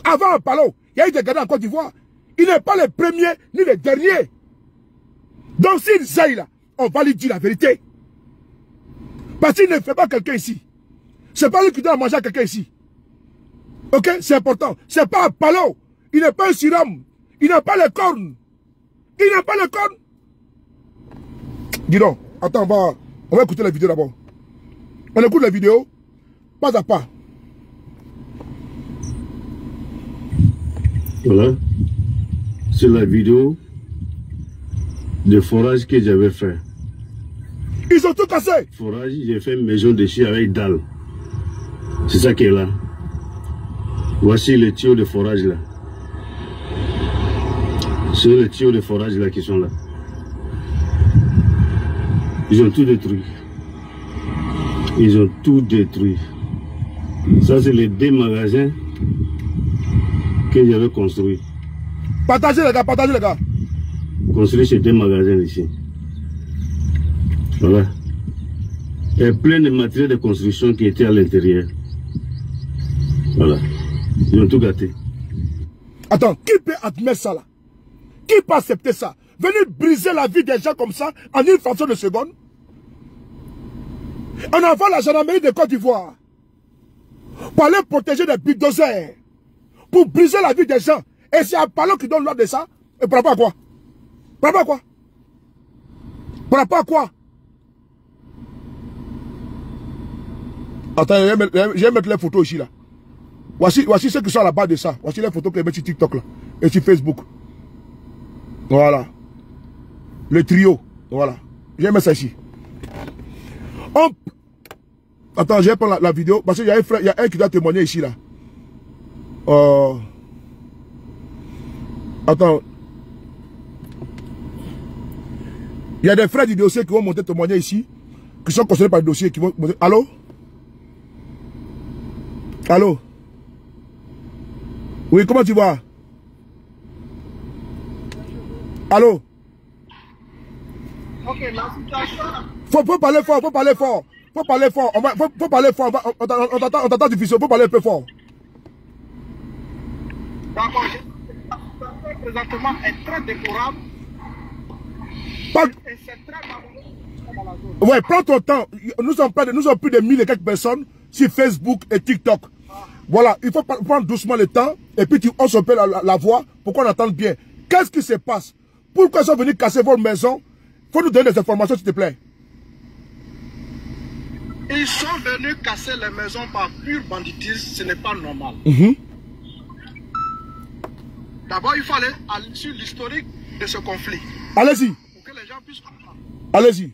Avant Apollo, il y a eu des gars en Côte d'Ivoire. Il n'est pas le premier ni le dernier. Donc s'il zaille là, on va lui dire la vérité. Parce qu'il ne fait pas quelqu'un ici. C'est pas lui qui doit manger à quelqu'un ici. Ok? C'est important. C'est pas Apollo. Il n'est pas un surhomme. Il n'a pas les cornes. Il n'a pas les cornes. Dis donc, attends, on va écouter la vidéo d'abord. On écoute la vidéo, pas à pas. Voilà, c'est la vidéo de forage que j'avais fait. Ils ont tout cassé. Forage, j'ai fait une maison dessus avec dalle. C'est ça qui est là. Voici les tuyaux de forage là. C'est les tuyaux de forage là qui sont là. Ils ont tout détruit. Ils ont tout détruit. Ça, c'est les 2 magasins que j'avais construits. Partagez les gars, partagez les gars. Construit ces 2 magasins ici. Voilà. Et plein de matériel de construction qui étaient à l'intérieur. Voilà. Ils ont tout gâté. Attends, qui peut admettre ça là? Qui peut accepter ça? Venir briser la vie des gens comme ça en une fraction de seconde? On envoie la gendarmerie de Côte d'Ivoire pour aller protéger des bulldozers, pour briser la vie des gens. Et c'est un Apollo qui donne l'ordre de ça. Et par rapport à quoi? Par rapport à quoi? Par rapport à quoi? Attends, je vais mettre les photos ici là. Voici ceux qui sont à la base de ça. Voici les photos que je mets sur TikTok là. Et sur Facebook. Voilà. Le trio. Voilà. Je vais mettre ça ici. Attends, je vais prendre la vidéo. Parce qu'il y a un frère, il y a un qui doit témoigner ici là. Attends. Il y a des frères du dossier qui vont monter témoigner ici. Qui sont concernés par le dossier. Qui vont monter. Allô? Allô? Oui, comment tu vas? Allô? Ok, la situation. Faut parler fort, faut parler fort. Faut parler fort. Faut parler fort. On t'entend difficile, faut parler un peu fort. D'accord, la situation présentement est très déplorable. Et c'est très malheureux dans la zone. Ouais, prends ton temps. Nous sommes plus de 1000 et quelques personnes sur Facebook et TikTok. Voilà, il faut prendre doucement le temps et puis tu oses un peu la voix pour qu'on entende bien. Qu'est-ce qui se passe? Pourquoi ils sont venus casser votre maison? Il faut nous donner des informations, s'il te plaît. Ils sont venus casser les maisons par pur banditisme, ce n'est pas normal. D'abord, il faut aller sur l'historique de ce conflit. Allez-y. Pour que les gens puissent comprendre. Allez-y.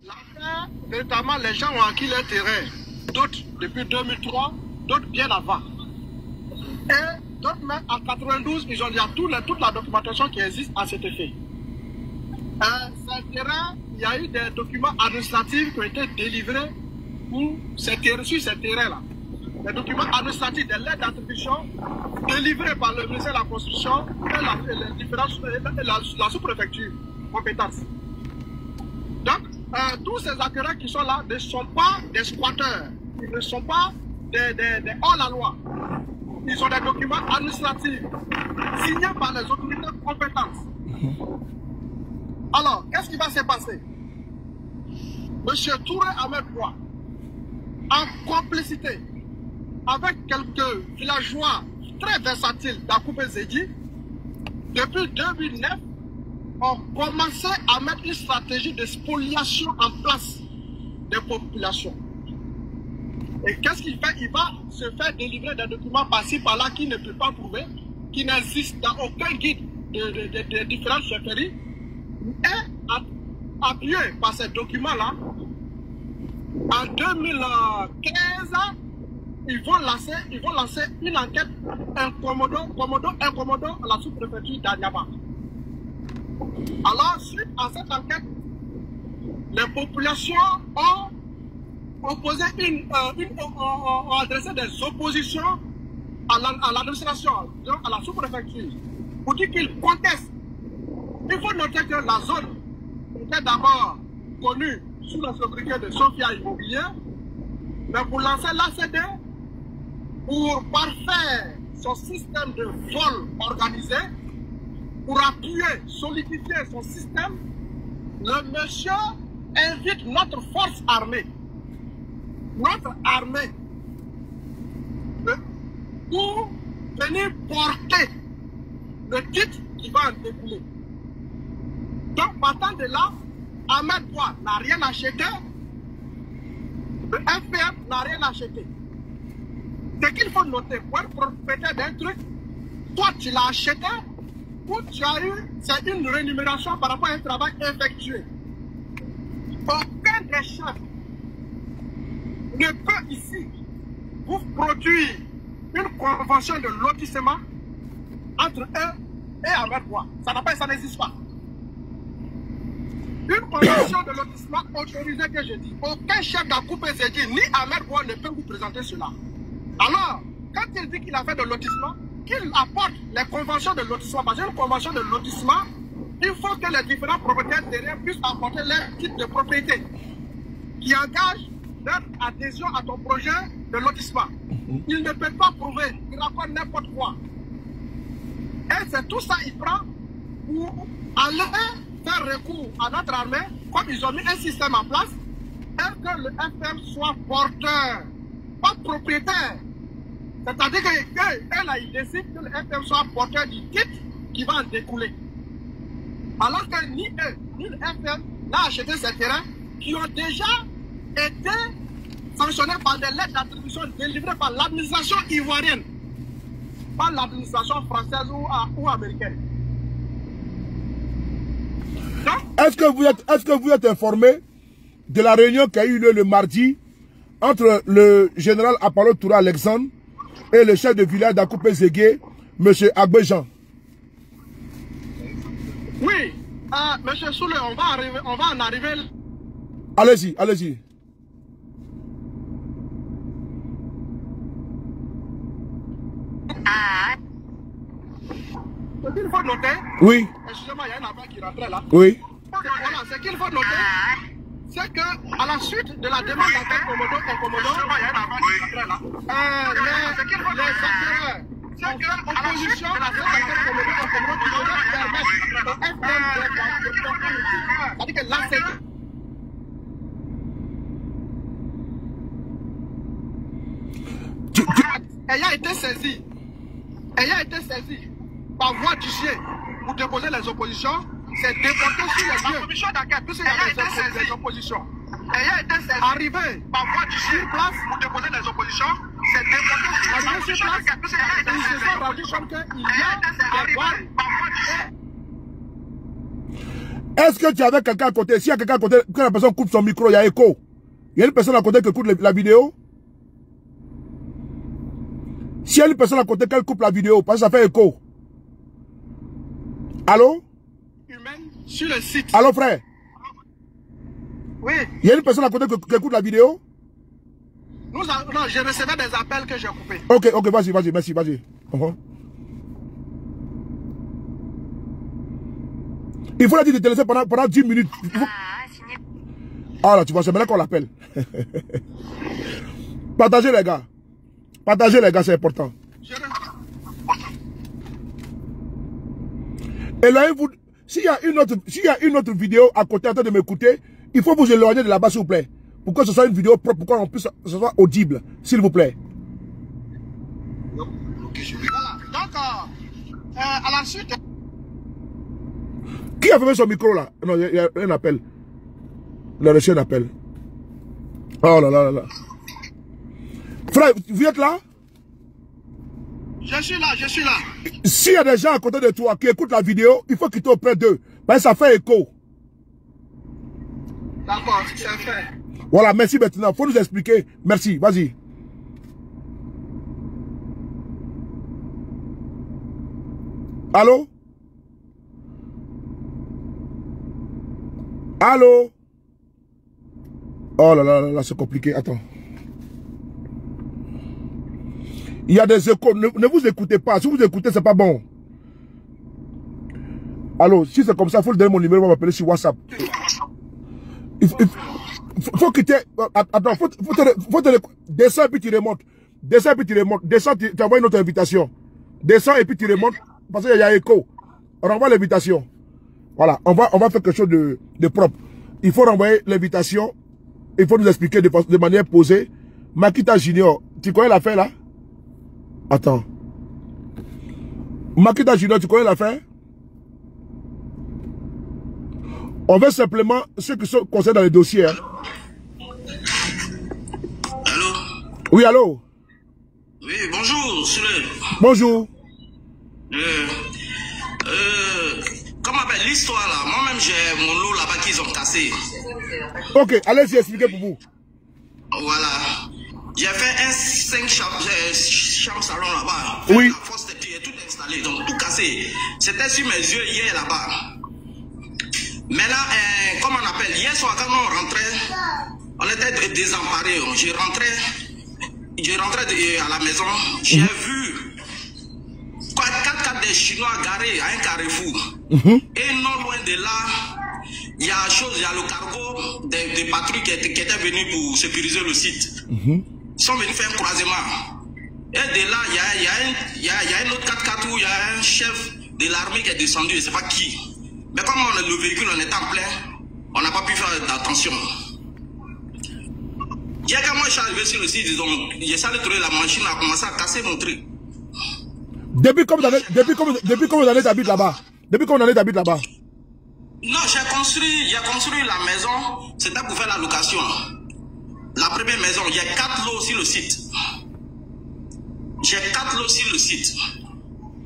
L'affaire, notamment, les gens ont acquis leur terrain. D'autres depuis 2003, d'autres bien avant. Et d'autres même en 92, ils ont déjà toute la documentation qui existe à cet effet. Ces terrains, il y a eu des documents administratifs qui ont été délivrés sur ces terrains-là. Des documents administratifs, des lettres d'attribution délivrées par le ministère de la Construction et la sous-préfecture compétence. Donc, tous ces acquéreurs qui sont là ne sont pas des squatteurs, ils ne sont pas des hors-la-loi. Ils ont des documents administratifs signés par les autorités compétentes. Alors, qu'est-ce qui va se passer? Monsieur Touré Ahmed Bois, en complicité avec quelques villageois très versatiles d'Akoubé Zedji, depuis 2009, ont commencé à mettre une stratégie de spoliation en place des populations. Et qu'est-ce qu'il fait? Il va se faire délivrer des documents par-ci, par-là, qui ne peut pas prouver, qui n'existent dans aucun guide de différentes chefferies. Et appuyé par ces documents-là, en 2015, ils vont lancer une enquête incommodo à la sous-préfecture d'Adiaba. Alors, suite à cette enquête, les populations ont adressé des oppositions à l'administration, à la sous-préfecture, pour dire qu'ils contestent. Il faut noter que la zone était d'abord connue sous la sobriquet de Sophia Immobilier, mais pour lancer l'ACD, pour parfaire son système de vol organisé, pour appuyer, solidifier son système, le monsieur invite notre force armée, pour venir porter le titre qui va en découler. Donc, partant de là, Ahmed Bois n'a rien acheté, le FPM n'a rien acheté. Ce qu'il faut noter, pour être propriétaire d'un truc, toi tu l'as acheté, où tu as eu, c'est une rémunération par rapport à un travail effectué. Aucun des chefs ne peut ici vous produire une convention de lotissement entre eux et Ahmed Boua. Ça n'existe pas. Une convention de lotissement autorisée que je dis. Aucun chef d'Akoupé Zedji ni Ahmed Boua ne peut vous présenter cela. Alors, quand il dit qu'il a fait de lotissement, qu'il apporte les conventions de lotissement. Parce qu'une convention de lotissement, il faut que les différents propriétaires derrière puissent apporter leur titre de propriété qui engage leur adhésion à ton projet de lotissement. Il ne peut pas prouver, il raconte n'importe quoi. Et c'est tout ça qu'il prend pour aller faire recours à notre armée, comme ils ont mis un système en place, et que le FM soit porteur, pas propriétaire. C'est-à-dire qu'elle là, il décide que le FM soit porteur du titre qui va en découler. Alors que ni eux, ni le FM n'a acheté ces terrains qui ont déjà été sanctionnés par des lettres d'attribution délivrées par l'administration ivoirienne, pas l'administration française ou américaine. Est-ce que vous êtes informé de la réunion qui a eu lieu le mardi entre le général Apollo Touré Alexandre et le chef de village d'Akoupé Zégué, M. Agbejan? Oui, M. Soule, on va en arriver. Allez-y, allez-y. Ce qu'il faut noter, oui. Excusez-moi, il y a un appel qui rentrait là. Oui. Voilà, ce qu'il faut noter, c'est qu'à la suite de la demande d'enquête Komodo, il y a un appel qui rentrait là. Les acteurs, c'est que l'opposition de la demande d'enquête Komodo qui permettre au FM de porter. C'est-à-dire que là, c'est... Ayant été saisi par voie d'huissier pour déposer les oppositions, c'est déporté sur les lieux. La commission d'enquête, puisqu'il y a des oppositions. Ayant été saisi arrivé par voie d'huissier sur place pour déposer les oppositions, c'est déporté sur la commission d'enquête, puisqu'il y a des oppositions. Ils se sont rendus compte qu'il y a des voies par voie d'huissier. Est-ce que tu avais quelqu'un à côté? S'il y a quelqu'un à côté, quand la personne coupe son micro, il y a écho. Il y a une personne à côté qui coupe la vidéo? Si il y a une personne à côté qu'elle coupe la vidéo, parce que ça fait écho. Allô? Humaine sur le site. Allô, frère? Oui. Il y a une personne à côté qui écoute la vidéo? Non, je recevais des appels que j'ai coupés. Ok, vas-y, merci, vas-y. Il faut la dire de te laisser pendant 10 minutes. Ah là, tu vois, c'est maintenant qu'on l'appelle. Partagez les gars. Partagez les gars, c'est important. Et là, s'il y a une autre vidéo à côté en train de m'écouter, il faut vous éloigner de là-bas, s'il vous plaît. Pour que ce soit une vidéo propre, pour qu'on puisse ce soit audible, s'il vous plaît. Voilà. Donc, à la suite... Qui a fermé son micro là? Non, il y a un appel. Il a reçu un appel. Oh là là là là. Frère, vous êtes là? Je suis là. S'il y a des gens à côté de toi qui écoutent la vidéo, il faut quitter auprès d'eux. Parce que ça fait écho. D'accord, c'est fait. Voilà, merci maintenant. Il faut nous expliquer. Merci, vas-y. Allô? Allô? Oh là là là, c'est compliqué. Attends. Il y a des échos. Ne vous écoutez pas. Si vous écoutez, c'est pas bon. Allô, si c'est comme ça, il faut donner mon numéro, on va m'appeler sur WhatsApp. Il faut quitter. Attends, faut te descends et puis tu remontes. Descends et puis tu remontes. Descends, tu envoies une autre invitation. Descends et puis tu remontes. Parce qu'il y a écho. On renvoie l'invitation. Voilà, on va faire quelque chose de propre. Il faut renvoyer l'invitation. Il faut nous expliquer de manière posée. Makita Junior, tu connais l'affaire là? Attends. Makita Junior, tu connais l'affaire? On veut simplement ceux qui sont concernés dans les dossiers. Hein. Allô? Oui, allô? Oui, bonjour, Souley. Bonjour. Comment on appelle l'histoire là? Moi-même, j'ai mon lot là-bas qu'ils ont cassé. Ok, allez-y, expliquez pour vous. Voilà. J'ai fait un 5 chambres salon là-bas. Oui. La force de tout installé, donc tout cassé. C'était sur mes yeux hier là-bas. Maintenant, comment on appelle? Hier soir, quand on rentrait, on était désemparés. Je rentrais à la maison, j'ai vu 4 des Chinois garés à un carrefour. Et non loin de là, il y a le cargo des patrouilles qui étaient venus pour sécuriser le site. Ils sont venus faire un croisement. Et de là, il y a un autre 4x4 où il y a un chef de l'armée qui est descendu, je ne sais pas qui. Mais comme le véhicule on était en plein, on n'a pas pu faire d'attention. Hier, quand moi je suis arrivé sur le site, j'ai essayé de trouver la machine, a commencé à casser mon truc. Depuis combien d'années t'habites là-bas? Depuis combien d'années t'habites là-bas? Non, j'ai construit la maison, c'était pour faire la location. La première maison, il y a 4 lots sur le site. J'ai 4 lots sur le site.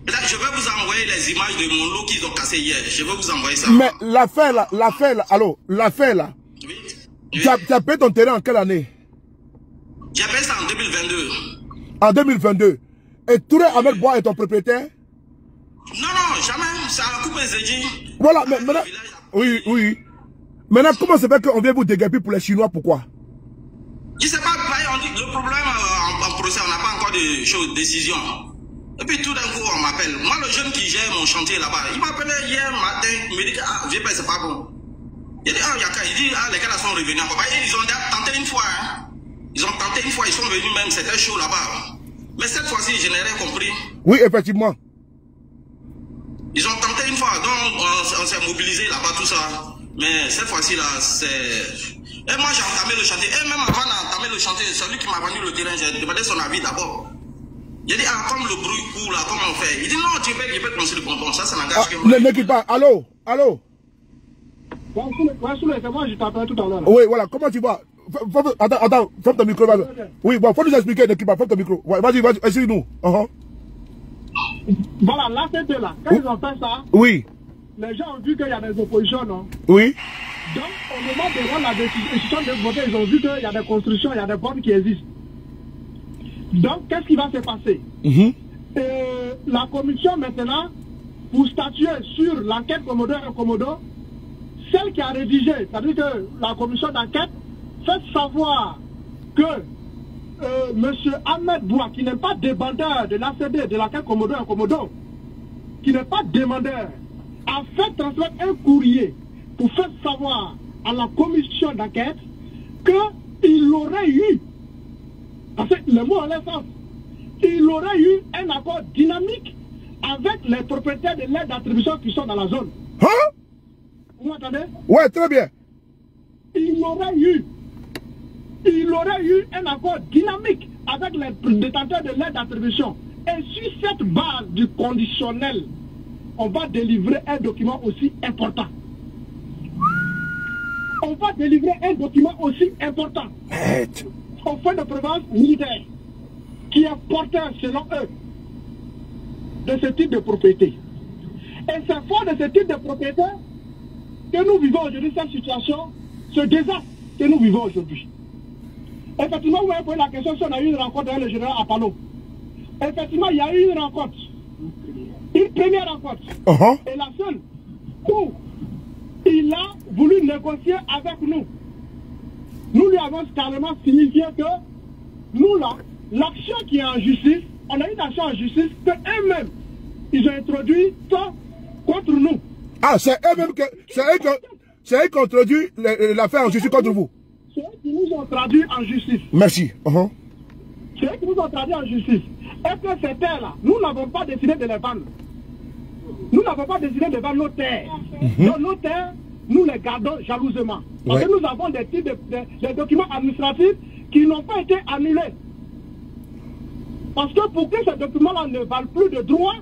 Là, je vais vous envoyer les images de mon lot qu'ils ont cassé hier. Je vais vous envoyer ça. Mais l'affaire là. Oui. Tu as payé ton terrain en quelle année? J'ai payé ça en 2022. En 2022. Et Touré Ahmed Bois est ton propriétaire? Non, jamais. C'est à la coupe Zedji. Voilà, mais maintenant. Oui. Maintenant, comment c'est fait qu'on vient vous déguerpir pour les Chinois? Pourquoi? Je sais pas, on dit le problème en procès, on n'a pas encore de décision. Et puis tout d'un coup, on m'appelle. Moi, le jeune qui gère mon chantier là-bas, il m'appelait hier matin, il me dit que viens pas, c'est pas bon. Il dit, il dit, les gars là sont revenus encore. Et ils ont tenté une fois, hein. Ils ont tenté une fois, ils sont venus même, c'était chaud là-bas. Mais cette fois-ci, je n'ai rien compris. Oui, effectivement. Ils ont tenté une fois, donc on s'est mobilisé là-bas, tout ça. Mais cette fois-ci là, c'est... Et moi j'ai entamé le chantier. Et même avant d'entamer le chantier, celui qui m'a vendu le terrain, j'ai demandé son avis d'abord. J'ai dit, comme le bruit court là, comment on fait? Il dit, non, tu peux construire le bonbon, ça n'engage que moi. Ne quitte pas, allô? C'est moi, je t'appelle tout à l'heure. Oui, voilà, comment tu vas? Attends, ferme ton micro. Oui, bon, faut nous expliquer, ne quitte pas, ferme ton micro. Vas-y, explique-nous. Voilà, là, c'était là. Quand ils ont fait ça, oui. Les gens ont vu qu'il y a des oppositions, non? Oui. Donc, au moment de rendre la décision de voter, ils ont vu qu'il y a des constructions, il y a des bornes qui existent. Donc, qu'est-ce qui va se passer? La commission, maintenant, pour statuer sur l'enquête Komodo et Komodo, celle qui a rédigé, c'est-à-dire que la commission d'enquête fait savoir que M. Ahmed Boua, qui n'est pas demandeur de l'ACD, de l'enquête Komodo et Komodo, qui n'est pas demandeur, a fait transmettre un courrier pour faire savoir à la commission d'enquête qu'il aurait eu, parce que le mot en l'essence, il aurait eu un accord dynamique avec les propriétaires de l'aide d'attribution qui sont dans la zone. Hein? Vous m'entendez? Ouais, très bien. Il aurait eu un accord dynamique avec les détenteurs de l'aide d'attribution. Et sur cette base du conditionnel, on va délivrer un document aussi important. On va délivrer un document aussi important. Au fait de prévalence militaire, qui est porteur, selon eux, de ce type de propriété. Et c'est fort de ce type de propriété que nous vivons aujourd'hui, cette situation, ce désastre que nous vivons aujourd'hui. Effectivement, vous avez posé la question si on a eu une rencontre avec le général Apollo. Effectivement, il y a eu une rencontre. Une première rencontre. Et la seule où il a voulu négocier avec nous. Nous lui avons carrément signifié que nous là, l'action qui est en justice, on a une action en justice que eux-mêmes, ils ont introduit ça contre nous. Ah, c'est eux-mêmes qui ont introduit l'affaire en justice contre vous. C'est eux qui nous ont traduit en justice. Merci. C'est eux qui nous ont traduit en justice. Et que ces terres-là, nous n'avons pas décidé de les vendre. Nous n'avons pas décidé de vendre nos terres. Donc nos terres, nous les gardons jalousement. Parce que nous avons des documents administratifs qui n'ont pas été annulés. Parce que pour que ces documents-là ne valent plus de droit,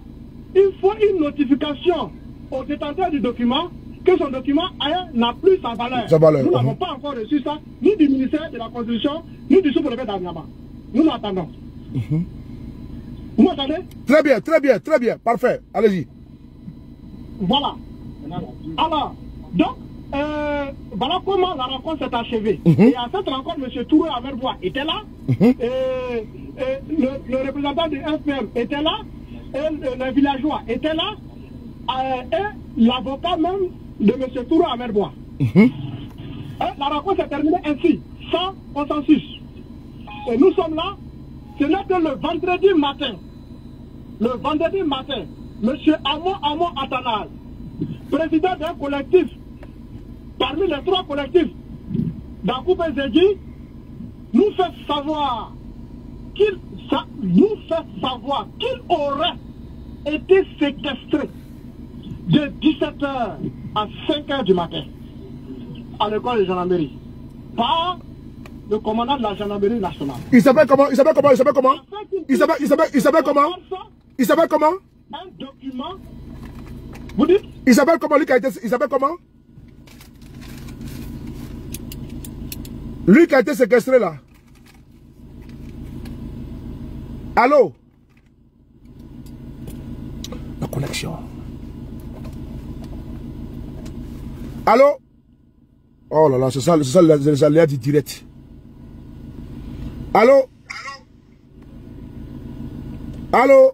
il faut une notification au détenteur du document que son document n'a plus sa valeur. Nous n'avons pas encore reçu ça, ni du ministère de la Constitution, ni du sous-préfet d'Anyama. Nous l'attendons. Vous m'entendez? Très bien, très bien, très bien. Parfait. Allez-y. Voilà. Alors, donc, voilà comment la rencontre s'est achevée. Et à cette rencontre, M. Touré Amerbois était là, le représentant du FPM était là, et le villageois était là, et l'avocat même de M. Touré Amerbois. La rencontre s'est terminée ainsi, sans consensus. Et nous sommes là, ce n'est que le vendredi matin, M. Amo Athanase, président d'un collectif, parmi les 3 collectifs d'Akoupé Zedji, nous fait savoir qu'il aurait été séquestré de 17h à 5h du matin à l'école de gendarmerie par le commandant de la gendarmerie nationale. Il s'appelle comment? Il s'appelle comment? Il s'appelle comment? Il s'appelle comment? Il s'appelle comment? Un document. Vous dites? Il s'appelle comment? Lui qui a été... Il s'appelle comment? Lui qui a été séquestré là. Allô? La connexion. Allô? Oh là là, c'est ça les aléas du direct. Allô? Allô?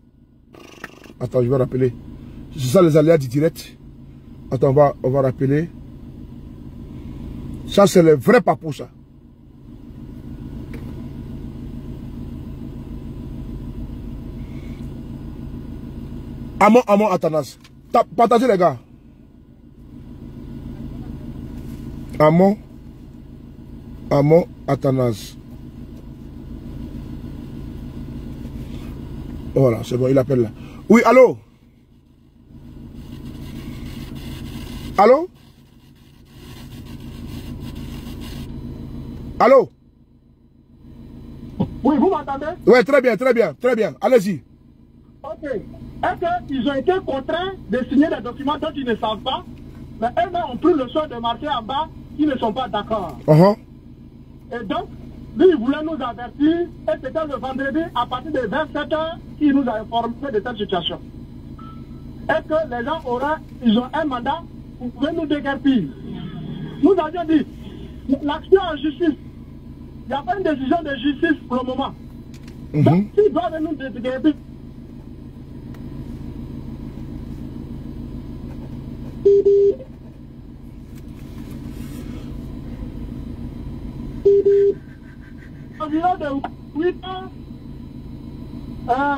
Attends, je vais rappeler. C'est ça les aléas du direct. Attends, on va rappeler. Ça, c'est le vrai papou, ça. Amo Athanase. Partagez les gars. Amo Athanase. Voilà, c'est bon, il appelle là. Oui, allô? Allô? Allô? Oui, vous m'entendez? Oui, très bien, très bien, très bien. Allez-y. Ok. Est-ce qu'ils ont été contraints de signer des documents dont ils ne savent pas, mais eux-mêmes ont pris le soin de marquer en bas qu'ils ne sont pas d'accord. Et donc, lui, il voulait nous avertir, et c'était le vendredi, à partir de 27h, qu'il nous a informé de cette situation. Est-ce que les gens ils ont un mandat, vous pouvez nous déguerpir. Nous avions dit, l'action en justice, il n'y a pas une décision de justice pour le moment. Donc, s'ils doivent nous déguerpir, environ de 8 ans,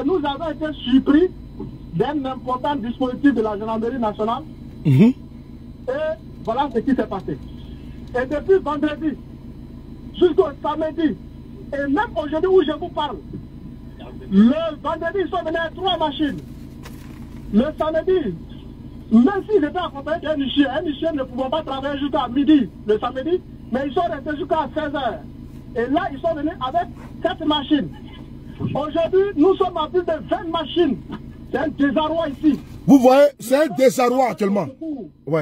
nous avons été surpris d'un important dispositif de la gendarmerie nationale. Et voilà ce qui s'est passé. Et depuis vendredi jusqu'au samedi, et même aujourd'hui où je vous parle, le vendredi ils sont venus avec 3 machines. Le samedi, même s'ils étaient accompagnés d'un huissier ne pouvait pas travailler jusqu'à midi le samedi, mais ils sont restés jusqu'à 16h. Et là, ils sont venus avec 4 machines. Aujourd'hui, nous sommes à plus de 20 machines. C'est un désarroi ici. Vous voyez, c'est un désarroi actuellement. Oui.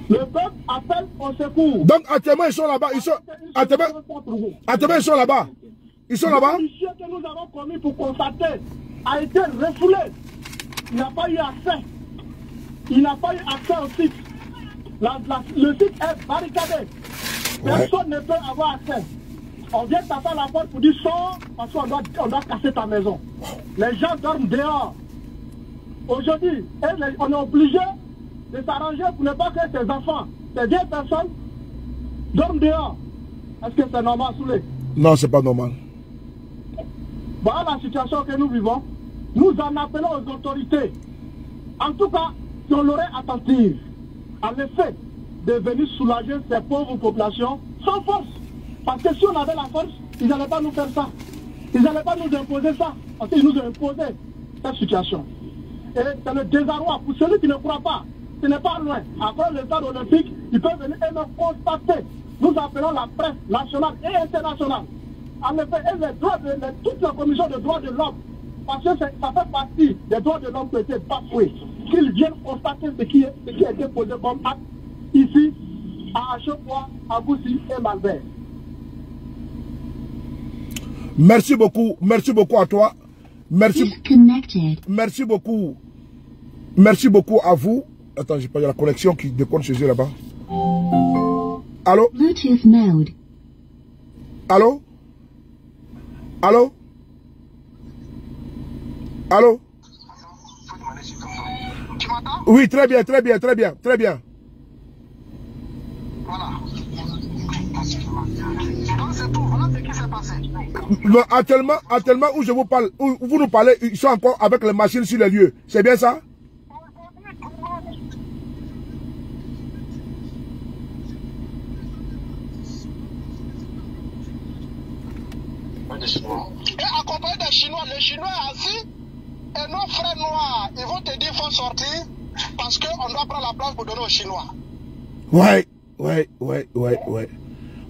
Le peuple appelle au secours. Donc actuellement, ils sont là-bas. Actuellement, ils sont là-bas. Ils sont là-bas. Le fichier que nous avons commis pour constater a été refoulé. Il n'a pas eu accès. Il n'a pas eu accès au site. Le site est barricadé. Personne ne peut avoir accès. On vient taper à la porte pour dire sors parce qu'on doit casser ta maison. Les gens dorment dehors. Aujourd'hui, on est obligé de s'arranger pour ne pas que ces enfants, ces vieilles personnes, dorment dehors. Est-ce que c'est normal, Soulé? Non, c'est pas normal. Voilà la situation que nous vivons. Nous en appelons aux autorités. En tout cas, si on l'aurait attentive, en effet, de venir soulager ces pauvres populations sans force. Parce que si on avait la force, ils n'allaient pas nous faire ça. Ils n'allaient pas nous imposer ça. Parce qu'ils nous ont imposé cette situation. Et c'est le désarroi. Pour celui qui ne croit pas, ce n'est pas loin. Après le stade olympique, ils peuvent venir et nous constater. Nous appelons la presse nationale et internationale. En effet, toute la commission des droits de l'homme, parce que ça fait partie des droits de l'homme qui ont été bafoués, qu'ils viennent constater ce qui a été posé comme acte ici, à Achopoa, à Boussi et Malbert. Merci beaucoup à toi. Merci beaucoup. Merci beaucoup à vous. Attends, j'ai pas la connexion qui déconne chez eux là-bas. Allô? Bluetooth mode. Allô? Allô? Allô? Tu m'entends? Oui, très bien, très bien, très bien, très bien. Voilà. Donc c'est tout, voilà ce qui s'est passé. Actuellement où je vous parle, où vous nous parlez, ils sont encore avec les machines sur les lieux. C'est bien ça? Et accompagné des Chinois, les Chinois assis, et nos frères noirs, ils vont te dire qu'il faut sortir parce qu'on doit prendre la place pour donner aux Chinois. Ouais.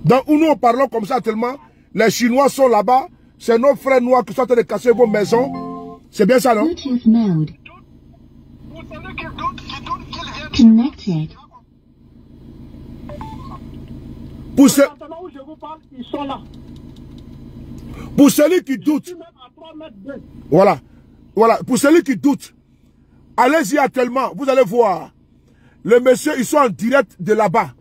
Donc, où nous parlons comme ça tellement, les Chinois sont là-bas, c'est nos frères noirs qui sont en train de casser vos maisons. C'est bien ça, non? Bluetooth mode. Pour celui qui doute qu'ils viennent. Connected. Pour, Maintenant où je vous parle, ils sont là. pour celui qui doute, Même à 3 mètres d'eux. voilà, pour celui qui doute, allez-y actuellement, vous allez voir, les messieurs, ils sont en direct de là-bas.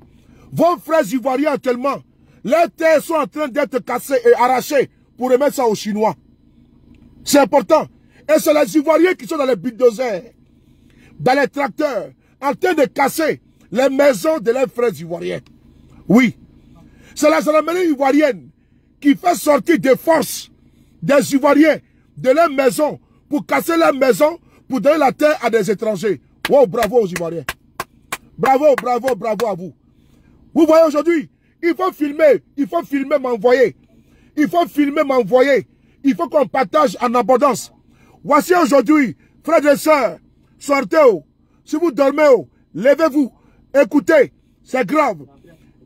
Vos frères ivoiriens actuellement, les terres sont en train d'être cassées et arrachées pour remettre ça aux Chinois. C'est important. Et c'est les Ivoiriens qui sont dans les bulldozers, dans les tracteurs, en train de casser les maisons de leurs frères ivoiriens. Oui. C'est la gendarmerie ivoirienne qui fait sortir des forces des Ivoiriens de leurs maisons pour casser leurs maisons, pour donner la terre à des étrangers. Wow, bravo aux Ivoiriens. Bravo à vous. Vous voyez aujourd'hui, il faut filmer, m'envoyer. Il faut filmer, m'envoyer. Il faut qu'on partage en abondance. Voici aujourd'hui, frères et sœurs, sortez. Si vous dormez, levez-vous. Écoutez, c'est grave.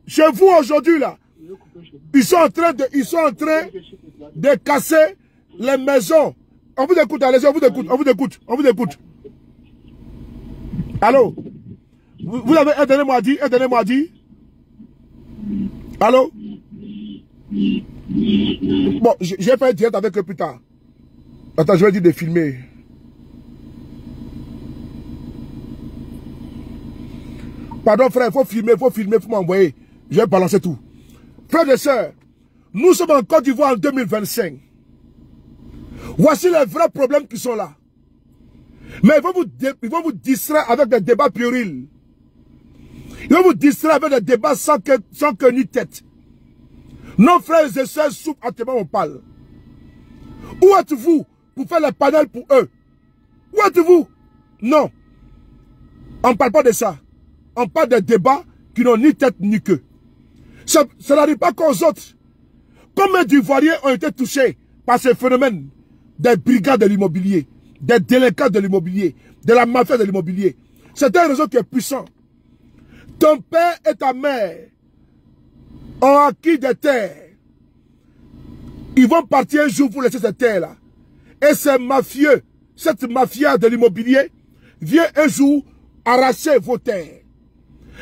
Chez vous aujourd'hui, là, ils sont en train de casser les maisons. On vous écoute, allez-y, on vous écoute. Allô? Vous avez un dernier mot à dire? Allô? Bon, j'ai fait un direct avec eux plus tard. Attends, je vais dire de filmer. Pardon frère, il faut filmer, il faut m'envoyer. Je vais balancer tout. Frères et sœurs, nous sommes en Côte d'Ivoire en 2025. Voici les vrais problèmes qui sont là. Mais ils vont vous distraire avec des débats puérils. Ils vont vous distraire avec des débats sans queue ni tête. Nos frères et sœurs souffrent actuellement, on parle. Où êtes-vous pour faire les panels pour eux? Où êtes-vous? Non. On ne parle pas de ça. On parle des débats qui n'ont ni tête ni queue. Ça n'arrive pas qu'aux autres. Combien d'Ivoiriens ont été touchés par ce phénomène des brigades de l'immobilier, des délinquants de l'immobilier, de la mafia de l'immobilier? C'est un réseau qui est puissant. Ton père et ta mère ont acquis des terres. Ils vont partir un jour pour laisser ces terres-là. Et ces mafieux, cette mafia de l'immobilier, vient un jour arracher vos terres.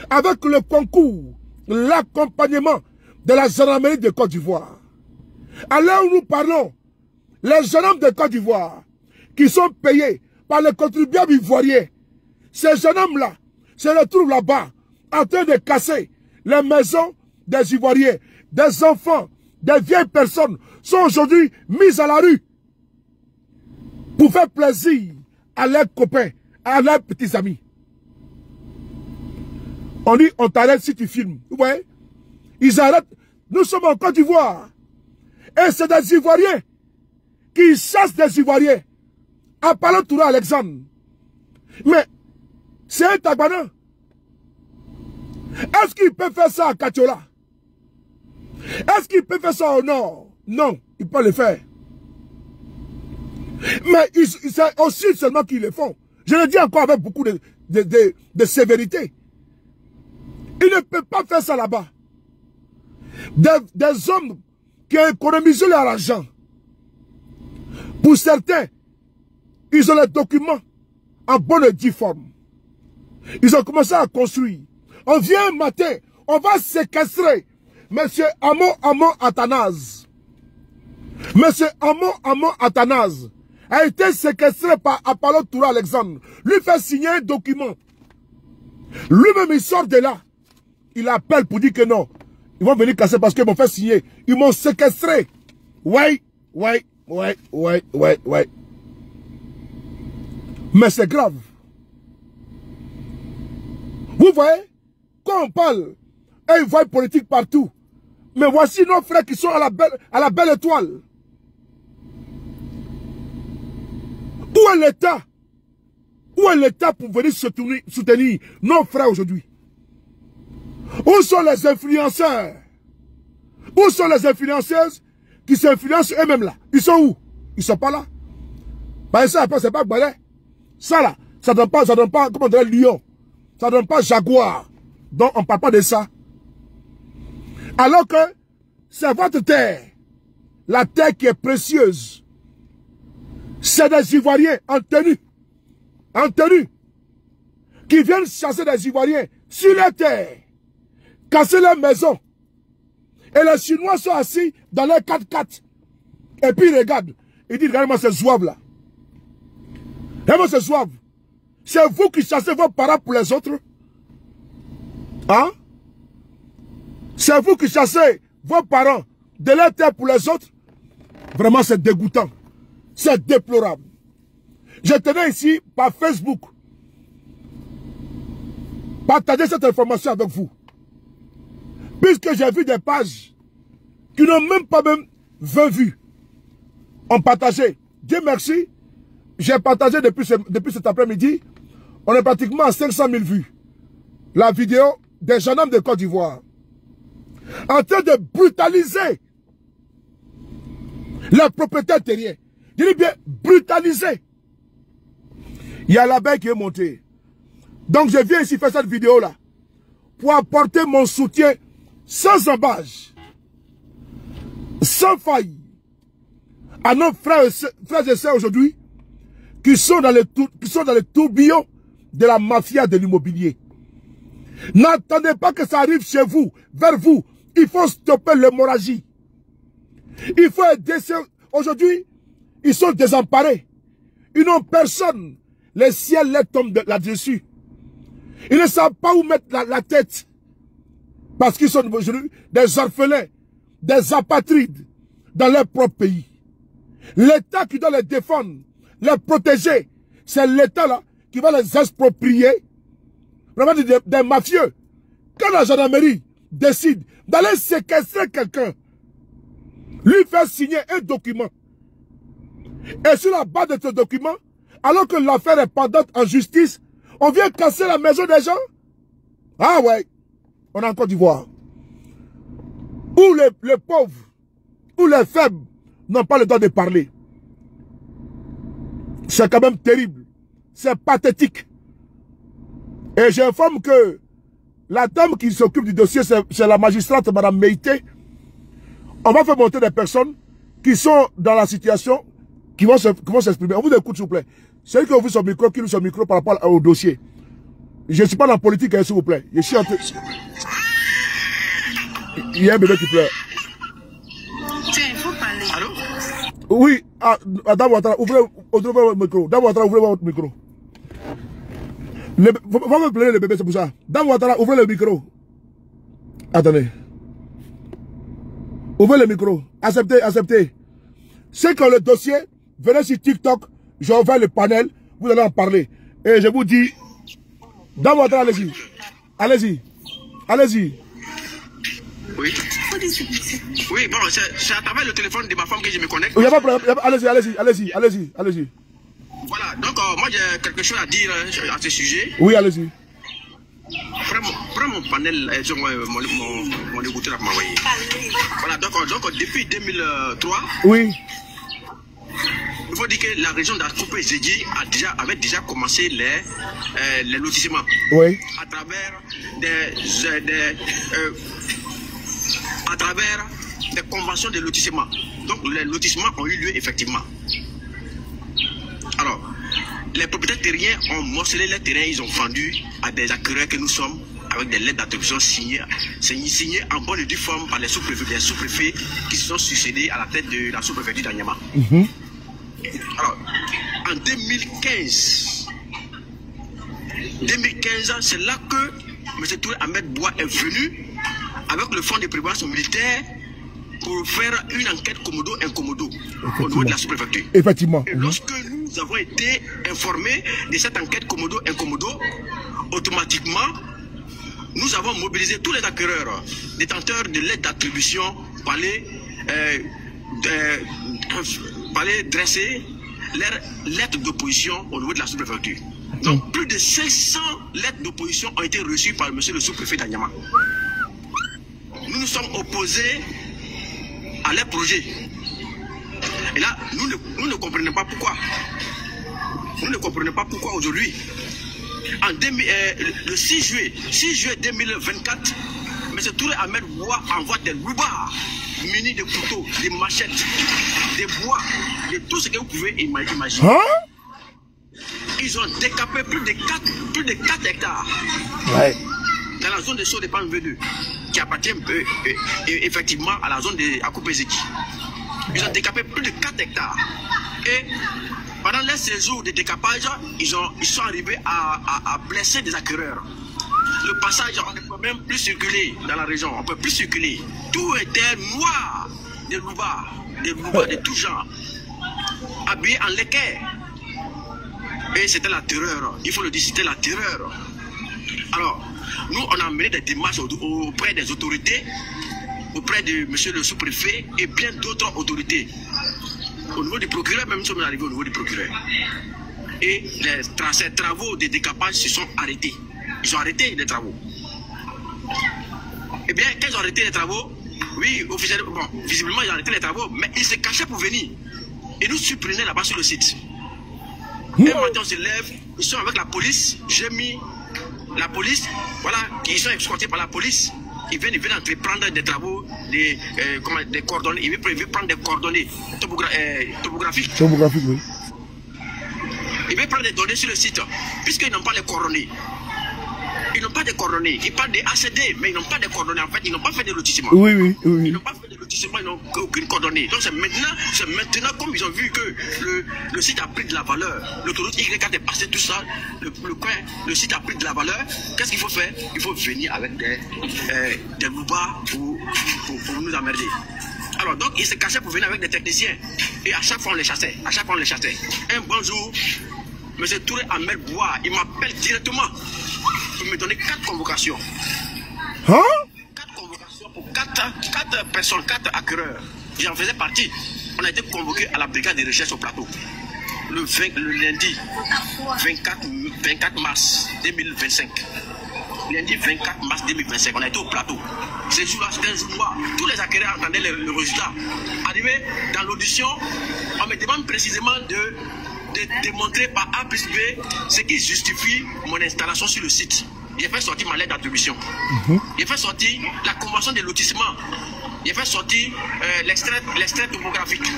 Avec le concours, l'accompagnement de la gendarmerie de Côte d'Ivoire. À l'heure où nous parlons, les gendarmes de Côte d'Ivoire, qui sont payés par les contribuables ivoiriens, ces gendarmes-là se retrouvent là-bas, en train de casser les maisons des Ivoiriens, des enfants, des vieilles personnes, sont aujourd'hui mises à la rue pour faire plaisir à leurs copains, à leurs petits amis. On dit, on t'arrête si tu filmes. Vous voyez? Ils arrêtent. Nous sommes en Côte d'Ivoire. Et c'est des Ivoiriens qui chassent des Ivoiriens. En parlant Touré Alexandre. Mais, c'est un Tagbana. Est-ce qu'il peut faire ça à Katiola? Est-ce qu'il peut faire ça au nord? Non, il peut le faire. Mais c'est aussi seulement qu'ils le font. Je le dis encore avec beaucoup de sévérité. Il ne peut pas faire ça là-bas. Des hommes qui ont économisé leur argent. Pour certains, ils ont les documents en bonne et due forme. Ils ont commencé à construire. On vient un matin, on va séquestrer Monsieur Amon Athanase. Monsieur Amon Athanase a été séquestré par Apollo Touré Alexandre. Lui fait signer un document. Lui-même, il sort de là. Il appelle pour dire que non. Ils vont venir casser parce qu'ils m'ont fait signer. Ils m'ont séquestré. Ouais. Mais c'est grave. Vous voyez, quand on parle, et ils voient politique partout. Mais voici nos frères qui sont à la belle étoile. Où est l'État? Où est l'État pour venir soutenir nos frères aujourd'hui? Où sont les influenceurs? Où sont les influenceuses qui s'influencent eux-mêmes là? Ils sont où? Ils sont pas là. Bah ça après c'est pas balai. Ça là, ça donne pas, comment on dirait lion. Ça donne pas jaguar. Donc on parle pas de ça. Alors que c'est votre terre. La terre qui est précieuse. C'est des Ivoiriens en tenue. En tenue. Qui viennent chasser des Ivoiriens sur la terre. Casser leurs maisons. Et les Chinois sont assis dans leur 4x4. Et puis ils regardent. Ils disent, regardez-moi ces zouaves là. Regardez-moi ces zouaves. C'est vous qui chassez vos parents pour les autres. Hein? C'est vous qui chassez vos parents de leur terre pour les autres. Vraiment c'est dégoûtant. C'est déplorable. Je tenais ici par Facebook. Partager cette information avec vous. Puisque j'ai vu des pages qui n'ont même pas 20 vues. On partageait. Dieu merci. J'ai partagé depuis cet après-midi. On est pratiquement à 500 000 vues. La vidéo des gendarmes de Côte d'Ivoire. En train de brutaliser les propriétaires terriens. Je dis bien brutaliser. Il y a l'abeille qui est montée. Donc je viens ici faire cette vidéo-là. Pour apporter mon soutien sans embâche. Sans faille. À nos frères et sœurs aujourd'hui. Qui sont dans les tourbillons de la mafia de l'immobilier. N'attendez pas que ça arrive chez vous, vers vous. Il faut stopper l'hémorragie. Il faut aider. Aujourd'hui, ils sont désemparés. Ils n'ont personne. Les ciels les tombent là-dessus. Ils ne savent pas où mettre la tête. Parce qu'ils sont aujourd'hui des orphelins, des apatrides dans leur propre pays. L'État qui doit les défendre, les protéger, c'est l'État là qui va les exproprier. Vraiment des mafieux. Quand la gendarmerie décide d'aller séquestrer quelqu'un, lui faire signer un document. Et sur la base de ce document, alors que l'affaire est pendante en justice, on vient casser la maison des gens. Ah ouais, on est en Côte d'Ivoire. Où les pauvres, où les faibles n'ont pas le droit de parler. C'est quand même terrible. C'est pathétique. Et j'informe que la dame qui s'occupe du dossier, c'est la magistrate, Madame Meïté. On va faire monter des personnes qui sont dans la situation, qui vont s'exprimer. On vous écoute, s'il vous plaît. Celui qui ouvre son micro, qui ouvre son micro par rapport au dossier. Je ne suis pas dans la politique, s'il vous plaît. Je suis en train... Il y a un bébé qui pleure. Tiens, il faut parler. Allô? Oui, Dame Ouattara, ouvrez votre micro. Dame Ouattara, ouvrez votre micro. Faut me plaire le bébé, c'est pour ça. Dame Ouattara, ouvrez le micro. Attendez. Ouvrez le micro. Acceptez, acceptez. C'est que le dossier, venez sur TikTok, j'ai ouvert le panel, vous allez en parler. Et je vous dis, Dame Ouattara, allez-y. Allez-y. Allez-y. Oui. Oui, bon, c'est à travers le téléphone de ma femme que je me connecte. Il n'y a pas de problème. Allez-y, allez-y, allez-y, allez-y, allez-y. Voilà, donc moi j'ai quelque chose à dire à ce sujet. Oui, allez-y. Prends mon panel, mon écouteur à m'envoyer. Voilà, donc depuis 2003, oui. Il faut dire que la région d'Akupé-Zedji avait déjà commencé les lotissements. Oui. À travers des conventions de lotissement. Donc les lotissements ont eu lieu effectivement. Alors, les propriétaires terriens ont morcelé les terrains, ils ont vendu à des acquéreurs que nous sommes avec des lettres d'attribution signées en bonne et due forme par les sous-préfets qui se sont succédés à la tête de la sous-préfecture d'Anyama. Alors, 2015, c'est là que M. Touré Ahmed Boua est venu avec le fonds de prévoyance militaire pour faire une enquête commodo-incommodo au niveau de la sous-préfecture. Effectivement. Et lorsque nous avons été informés de cette enquête commodo-incommodo, automatiquement, nous avons mobilisé tous les acquéreurs détenteurs de l'aide d'attribution pour aller dresser leurs lettres d'opposition au niveau de la sous-préfecture. Donc plus de 500 lettres d'opposition ont été reçues par monsieur le sous-préfet d'Anyama. Nous nous sommes opposés à leur projet. Et là, nous ne comprenons pas pourquoi. Nous ne comprenons pas pourquoi aujourd'hui, le 6 juillet 2024, M. Touré Ahmed Boua envoie des loubards munis de couteaux, des machettes, des bois, de tout ce que vous pouvez imaginer. Hein? Ils ont décapé plus de 4 hectares. Ouais. Dans la zone de Sodépan V2, qui appartient effectivement à la zone de Akupezeki. Ils ont décapé plus de 4 hectares. Et pendant les séjours de décapage, ils sont arrivés à blesser des acquéreurs. Le passage, on ne peut même plus circuler dans la région, on ne peut plus circuler. Tout était noir, des loubards de tout genre, habillés en l'équerre. Et c'était la terreur, il faut le dire, c'était la terreur. Alors, nous, on a mené des démarches auprès des autorités, auprès de monsieur le sous-préfet et bien d'autres autorités. Au niveau du procureur, même si on est arrivé au niveau du procureur. Et ces travaux de décapage se sont arrêtés. Ils ont arrêté les travaux. Eh bien, quand ils ont arrêté les travaux, oui, officiellement, bon, visiblement, ils ont arrêté les travaux, mais ils se cachaient pour venir. Et nous surprenaient là-bas sur le site. Un matin, on se lève, ils sont avec la police, j'ai mis la police, voilà, ils sont escortés par la police. Ils viennent entreprendre des travaux, des coordonnées. Ils veulent prendre des coordonnées topographiques. Topographiques, oui. Ils veulent prendre des données sur le site, puisqu'ils n'ont pas les coordonnées. Ils n'ont pas de coordonnées. Ils parlent des ACD, mais ils n'ont pas de coordonnées. En fait, ils n'ont pas fait de lotissement. Oui, oui, oui. Ils n'ont pas fait de lotissement, ils n'ont aucune coordonnée. Donc c'est maintenant, comme ils ont vu que le site a pris de la valeur, l'autoroute Y4 est passé tout ça, le site a pris de la valeur, qu'est-ce qu'il faut faire? Il faut venir avec des loubards pour nous emmerder. Alors donc ils se cachaient pour venir avec des techniciens. Et à chaque fois on les chassait. Un bon jour, M. Touré Ahmed Boua, il m'appelle directement pour me donner 4 convocations. Hein? 4 convocations pour 4 personnes, 4 acquéreurs. J'en faisais partie. On a été convoqués à la brigade de recherche au plateau. Le lundi 24 mars 2025. Lundi 24 mars 2025, on a été au plateau. Ce jour-là, c'était un jour noir. Tous les acquéreurs attendaient le résultat. Arrivé dans l'audition, on me demande précisément de démontrer par A plus B ce qui justifie mon installation sur le site. J'ai fait sortir ma lettre d'attribution. J'ai fait sortir la convention de lotissement. J'ai fait sortir l'extrait topographique.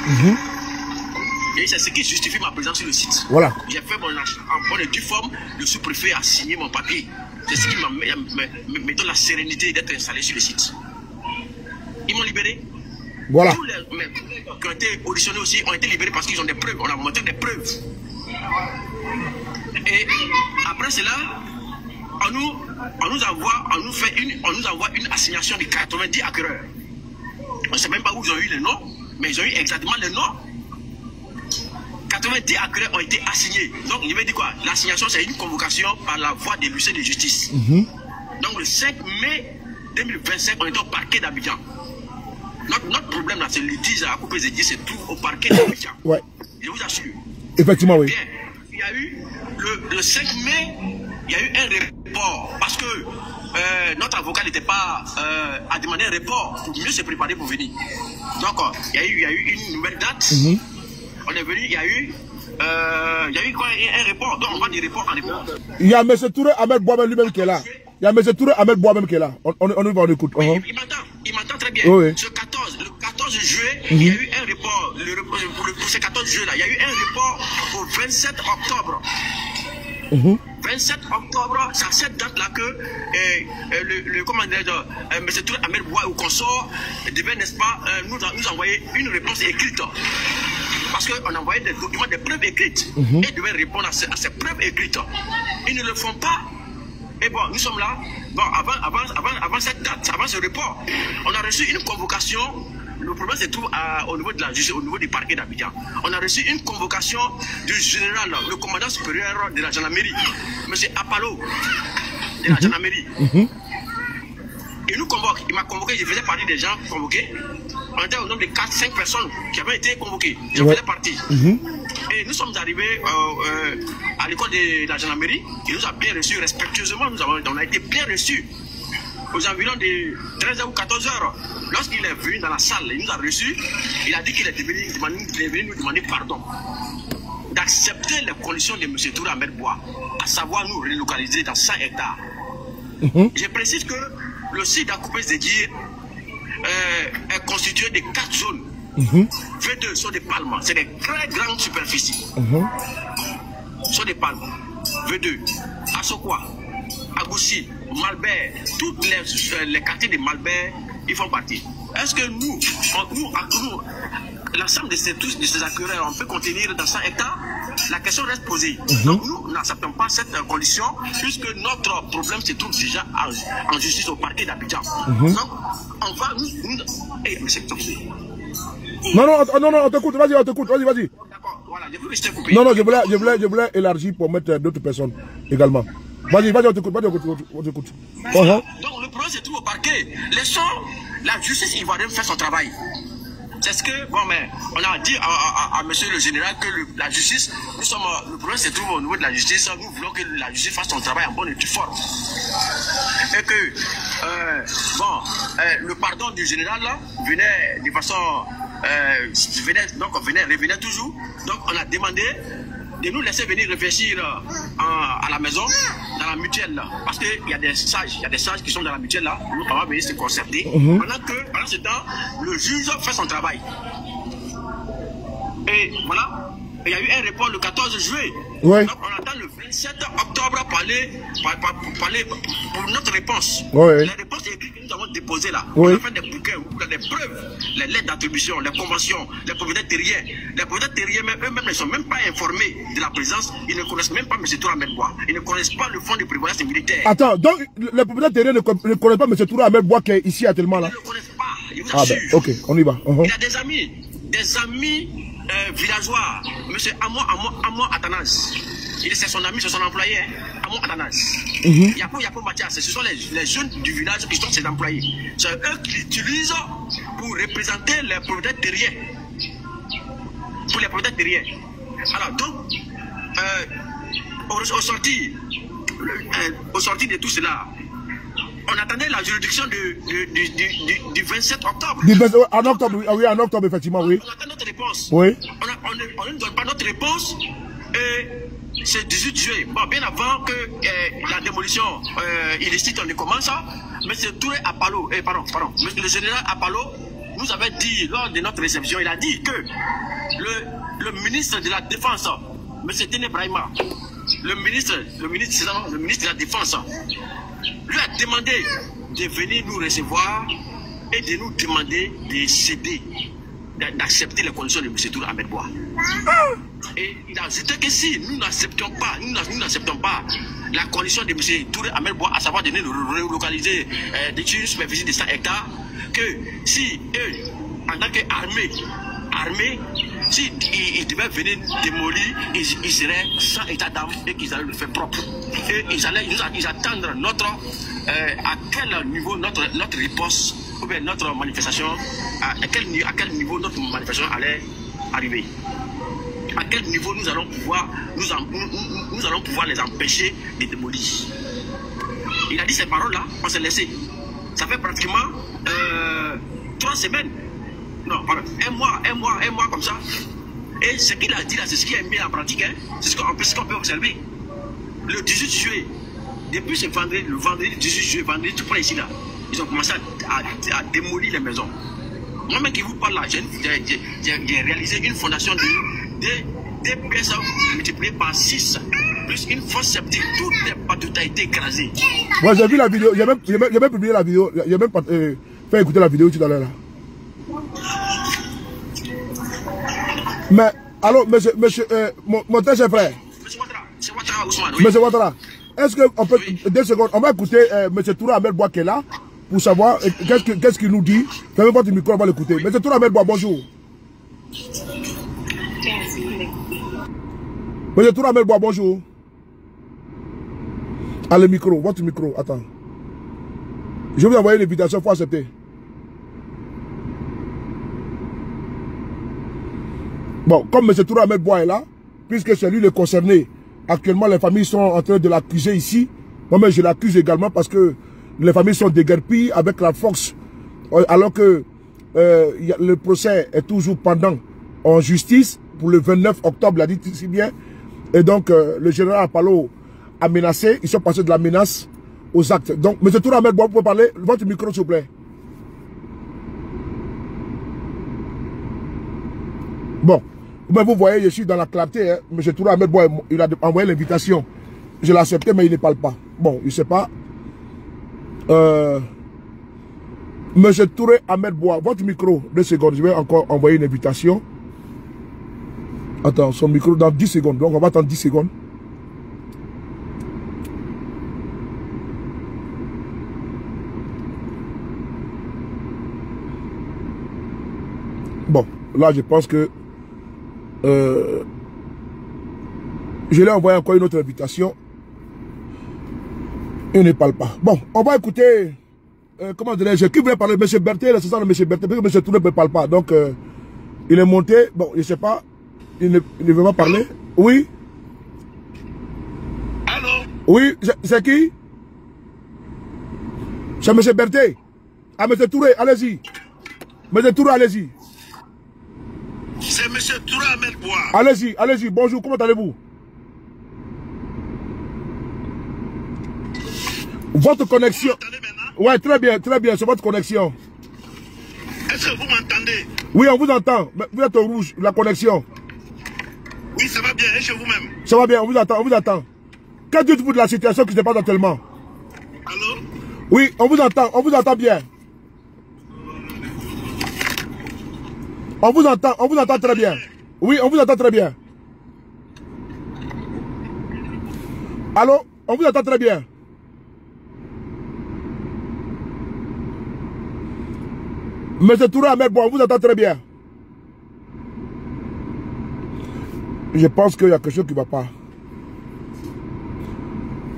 Et c'est ce qui justifie ma présence sur le site. Voilà. J'ai fait mon achat en bonne et due forme. Le sous-préfet a signé mon papier. C'est ce qui me donne la sérénité d'être installé sur le site. Ils m'ont libéré. Voilà. Tous les qui ont été auditionnés aussi ont été libérés parce qu'ils ont des preuves. On a montré des preuves. Et après cela, on nous envoie une assignation de 90 acquéreurs. On ne sait même pas où ils ont eu les noms, mais ils ont eu exactement les noms. 90 acquéreurs ont été assignés. Donc, je vais dire quoi? L'assignation, c'est une convocation par la voie de l'huissier de justice. Donc, le 5 mai 2025, on est au parquet d'Abidjan. Notre problème là, c'est le litige à Akupezeki, c'est tout au parquet d'Abidjan. Ouais. Je vous assure. Effectivement, oui. Bien. Il y a eu, le 5 mai, il y a eu un report parce que notre avocat n'était pas à demander un report pour mieux se préparer pour venir. Donc, il y a eu une nouvelle date. On est venu, il y a eu quoi, un report. Donc, on va du report en report. Il y a M. Touré Ahmed Boua lui-même qui est là. Il y a M. Touré Ahmed Boua même qui est là. On écoute. Oui, il m'entend très bien. Oui. Le 14 juillet, il y a eu un report. Pour ce 14 juillet-là, il y a eu un report au 27 octobre. 27 octobre, c'est à cette date-là que le commandant M. Touré Ahmed Boua ou consort devait, n'est-ce pas, nous envoyer une réponse écrite. Parce qu'on envoyait des documents, des preuves écrites. Et ils devaient répondre à ces preuves écrites. Ils ne le font pas. Et bon, nous sommes là. Bon, avant cette date, avant ce report, on a reçu une convocation. Le problème se trouve au niveau de la justice, au niveau du parquet d'Abidjan. On a reçu une convocation du général, le commandant supérieur de la gendarmerie, M. Apalo, de la gendarmerie. Il nous convoque. Il m'a convoqué, je faisais partie des gens convoqués. On était au nombre de 4-5 personnes qui avaient été convoquées. J'en faisais partie. Et nous sommes arrivés à l'école de la gendarmerie, qui nous a bien reçus respectueusement. On a été bien reçus. Aux environs de 13h ou 14h, lorsqu'il est venu dans la salle, il nous a reçus, il a dit qu'il est venu nous demander pardon. D'accepter les conditions de M. Touré Ahmed Bois, à savoir nous relocaliser dans 100 hectares. Je précise que le site d'Akoupé-Zedji est constitué de 4 zones. V2 sont des palmes, c'est des très grandes superficies. Sont des palmes. V2, Asokwa, Agoussi, Malbert, tous les quartiers de Malbert, ils font partie. Est-ce que nous l'ensemble de ces acquéreurs, on peut contenir dans 100 hectares? La question reste posée. Donc nous n'acceptons pas cette condition, puisque notre problème se trouve déjà en justice au parquet d'Abidjan. Donc on va mais c'est tombé. Non, on t'écoute, vas-y, vas-y. D'accord, voilà, je veux rester coupé. Non, je voulais élargir pour mettre d'autres personnes également. Vas-y, on t'écoute. Donc le problème se trouve au parquet. Laissons la justice ivoirienne faire son travail. C'est ce que, bon, mais on a dit à monsieur le général que la justice, le problème se trouve au niveau de la justice. Nous voulons que la justice fasse son travail en bonne et due forme. Et que, le pardon du général là, venait de façon, revenait toujours. Donc on a demandé de nous laisser venir réfléchir à la maison, dans la mutuelle là. Parce qu'il y a des sages qui sont dans la mutuelle là. Nous, on va venir se concerter. Pendant ce temps, le juge fait son travail. Et voilà. Il y a eu un report le 14 juillet. Ouais. Donc on attend le 27 octobre pour notre réponse. Ouais. Les réponses écrites que nous avons déposées là. Ouais. On a fait des bouquins, des preuves, les lettres d'attribution, les conventions, les propriétaires terriens. Les propriétaires terriens eux-mêmes ne sont même pas informés de la présence. Ils ne connaissent même pas M. Touré Ahmed Bois. Ils ne connaissent pas le fonds de prévoyance militaire. Attends, donc les propriétaires terriens ne connaissent pas M. Touré Ahmed Bois qui est ici actuellement là? Ils ne le connaissent pas. Je vous assure. Ok, on y va. Il a des amis villageois, M. Amon Atanas. C'est son ami, c'est son employé, Amon Atanas. Yapo Mathias, ce sont les jeunes du village qui sont ses employés. C'est eux qui l'utilisent pour représenter les propriétaires terriens. Pour les propriétaires terriens. Alors donc, au sorti de tout cela, on attendait la juridiction du 27 octobre. En octobre, oui, en octobre, effectivement, oui. On attend notre réponse. Oui. On ne donne pas notre réponse. Et c'est 18 juillet. Bon, bien avant que la démolition illicite ne commence, M. Touré Apalo, le général Apalo nous avait dit lors de notre réception, il a dit que le ministre de la Défense, M. Téné Brahima, le ministre de la Défense, lui a demandé de venir nous recevoir et de nous demander de céder, d'accepter les conditions de M. Touré Ahmed Bois. Et il a ajouté que si nous n'acceptons pas la condition de M. Touré Ahmed Bois, à savoir de nous relocaliser une superficie de 100 hectares, que si eux, en tant qu'armée, si ils devaient venir démolir, ils seraient 100 hectares d'armes et qu'ils allaient le faire propre. Et ils attendent à quel niveau notre riposte ou bien notre manifestation, à quel niveau notre manifestation allait arriver. À quel niveau nous allons pouvoir les empêcher de démolir. Il a dit ces paroles-là, on s'est laissé. Ça fait pratiquement 3 semaines. Non, pardon, un mois comme ça. Et ce qu'il a dit là, c'est ce qui est mis en pratique. Hein. C'est ce qu'on peut observer. Le 18 juillet, depuis ce vendredi, le vendredi 18 juillet, vendredi tout près ici là, ils ont commencé à démolir les maisons. Moi-même qui vous parle là, j'ai réalisé une fondation des pièces multipliées par 6, plus une fosse septique, toutes les pâtes ont été écrasées. Moi j'ai vu la vidéo, j'ai même publié la vidéo, j'ai même fait écouter la vidéo tout à l'heure là. Mais, alors, monsieur, mon très cher frère. Monsieur Ouattara, est-ce qu'on peut, 2 secondes, on va écouter monsieur Toura Ahmed Bois qui est là, pour savoir qu'est-ce qu'il nous dit. Fermez votre micro, on va l'écouter. Monsieur Toura Ahmed Bois, bonjour. Monsieur Toura Ahmed Bois, bonjour. Ah, le micro, votre micro, attends. Je vais vous envoyer l'invitation, il faut accepter. Bon, comme M. Toura Ahmed Bois est là, puisque c'est lui le concerné, actuellement les familles sont en train de l'accuser ici. Moi-même je l'accuse également parce que les familles sont déguerpies avec la force, alors que le procès est toujours pendant en justice pour le 29 octobre, l'a dit si bien. Et donc le général Apalo a menacé, ils sont passés de la menace aux actes. Donc M. Toura Ahmed Bois, vous pouvez parler, votre micro s'il vous plaît. Bon. Mais vous voyez, je suis dans la clarté. Hein. M. Toura Ahmed Bois, il a envoyé l'invitation. Je l'ai accepté, mais il ne parle pas. Bon, il ne sait pas. M. Toura Ahmed Bois, votre micro, 2 secondes. Je vais encore envoyer une invitation. Attends, son micro dans 10 secondes. Donc, on va attendre 10 secondes. Bon, là, je pense que je lui ai envoyé encore une autre invitation. Il ne parle pas. Bon, on va écouter. Comment dirais-je? Qui voulait parler? M. Berthet, c'est ça, M. Berthet. Parce que M. Touré ne parle pas. Donc, il est monté. Bon, je ne sais pas. Il ne veut pas parler. Oui. Allô? Oui, c'est qui? C'est M. Berthet. Ah, M. Touré, allez-y. M. Touré, allez-y. C'est M. Toura Ahmed Bois. Allez-y, allez-y. Bonjour, comment allez-vous? Votre connexion. Vous m'entendez maintenant? Ouais, très bien, c'est votre connexion. Est-ce que vous m'entendez? Oui, on vous entend. Vous êtes au rouge, la connexion. Oui, ça va bien, et chez vous-même? Ça va bien, on vous attend, on vous attend. Que dites-vous de la situation qui se passe actuellement? Allô? Oui, on vous entend bien. On vous entend très bien. Oui, on vous entend très bien. Allô? On vous entend très bien. Monsieur Toura Ahmed Bois, on vous entend très bien. Je pense qu'il y a quelque chose qui ne va pas.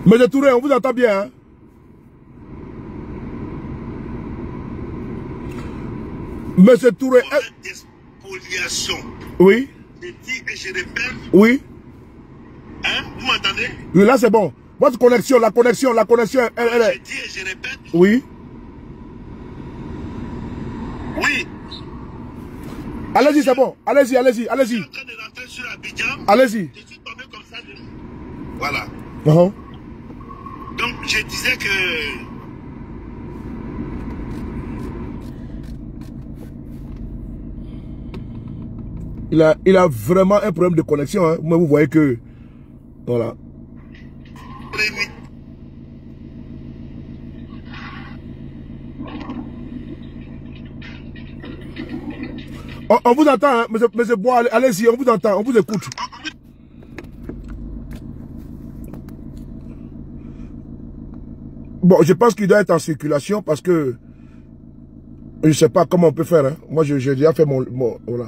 Monsieur Touré, on vous entend bien. Hein? Monsieur Touré. Oui. Je dis et je répète. Oui. Hein? Vous m'entendez? Oui, là c'est bon. Votre connexion, la connexion, elle est. Je dis et je répète. Oui. Oui. Allez-y, c'est bon. Allez-y. Je suis en train de rentrer sur Abidjan. Allez-y. Je suis tombé comme ça. Voilà. Donc, je disais que... Il a vraiment un problème de connexion. Hein. Mais vous voyez que... Voilà. On vous entend, hein, monsieur Bois, allez-y, on vous entend, on vous écoute. Bon, je pense qu'il doit être en circulation parce que je ne sais pas comment on peut faire. Hein. Moi, j'ai déjà fait mon voilà.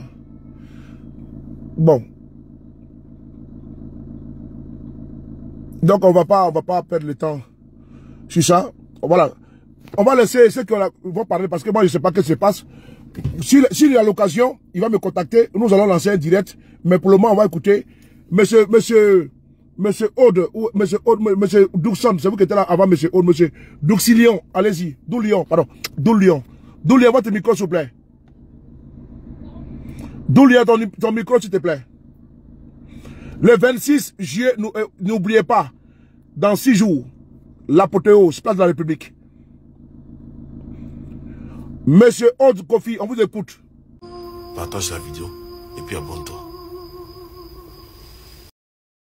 Bon. Donc, on va pas perdre le temps sur ça. Voilà. On va laisser ceux qui vont parler parce que moi, je ne sais pas ce qui se passe. S'il y a l'occasion, il va me contacter. Nous allons lancer un direct. Mais pour le moment, on va écouter Monsieur Aude, ou Monsieur Duxon, c'est vous qui étiez là avant Monsieur Aude, Monsieur Duxilion, allez-y, Doulion, pardon, Doulion, votre micro s'il vous plaît. Doulion, ton micro s'il te plaît. Le 26 juillet, n'oubliez pas, dans 6 jours, l'apothéose, place de la République. Monsieur Aude Kofi, on vous écoute. Partage la vidéo et puis abonne-toi.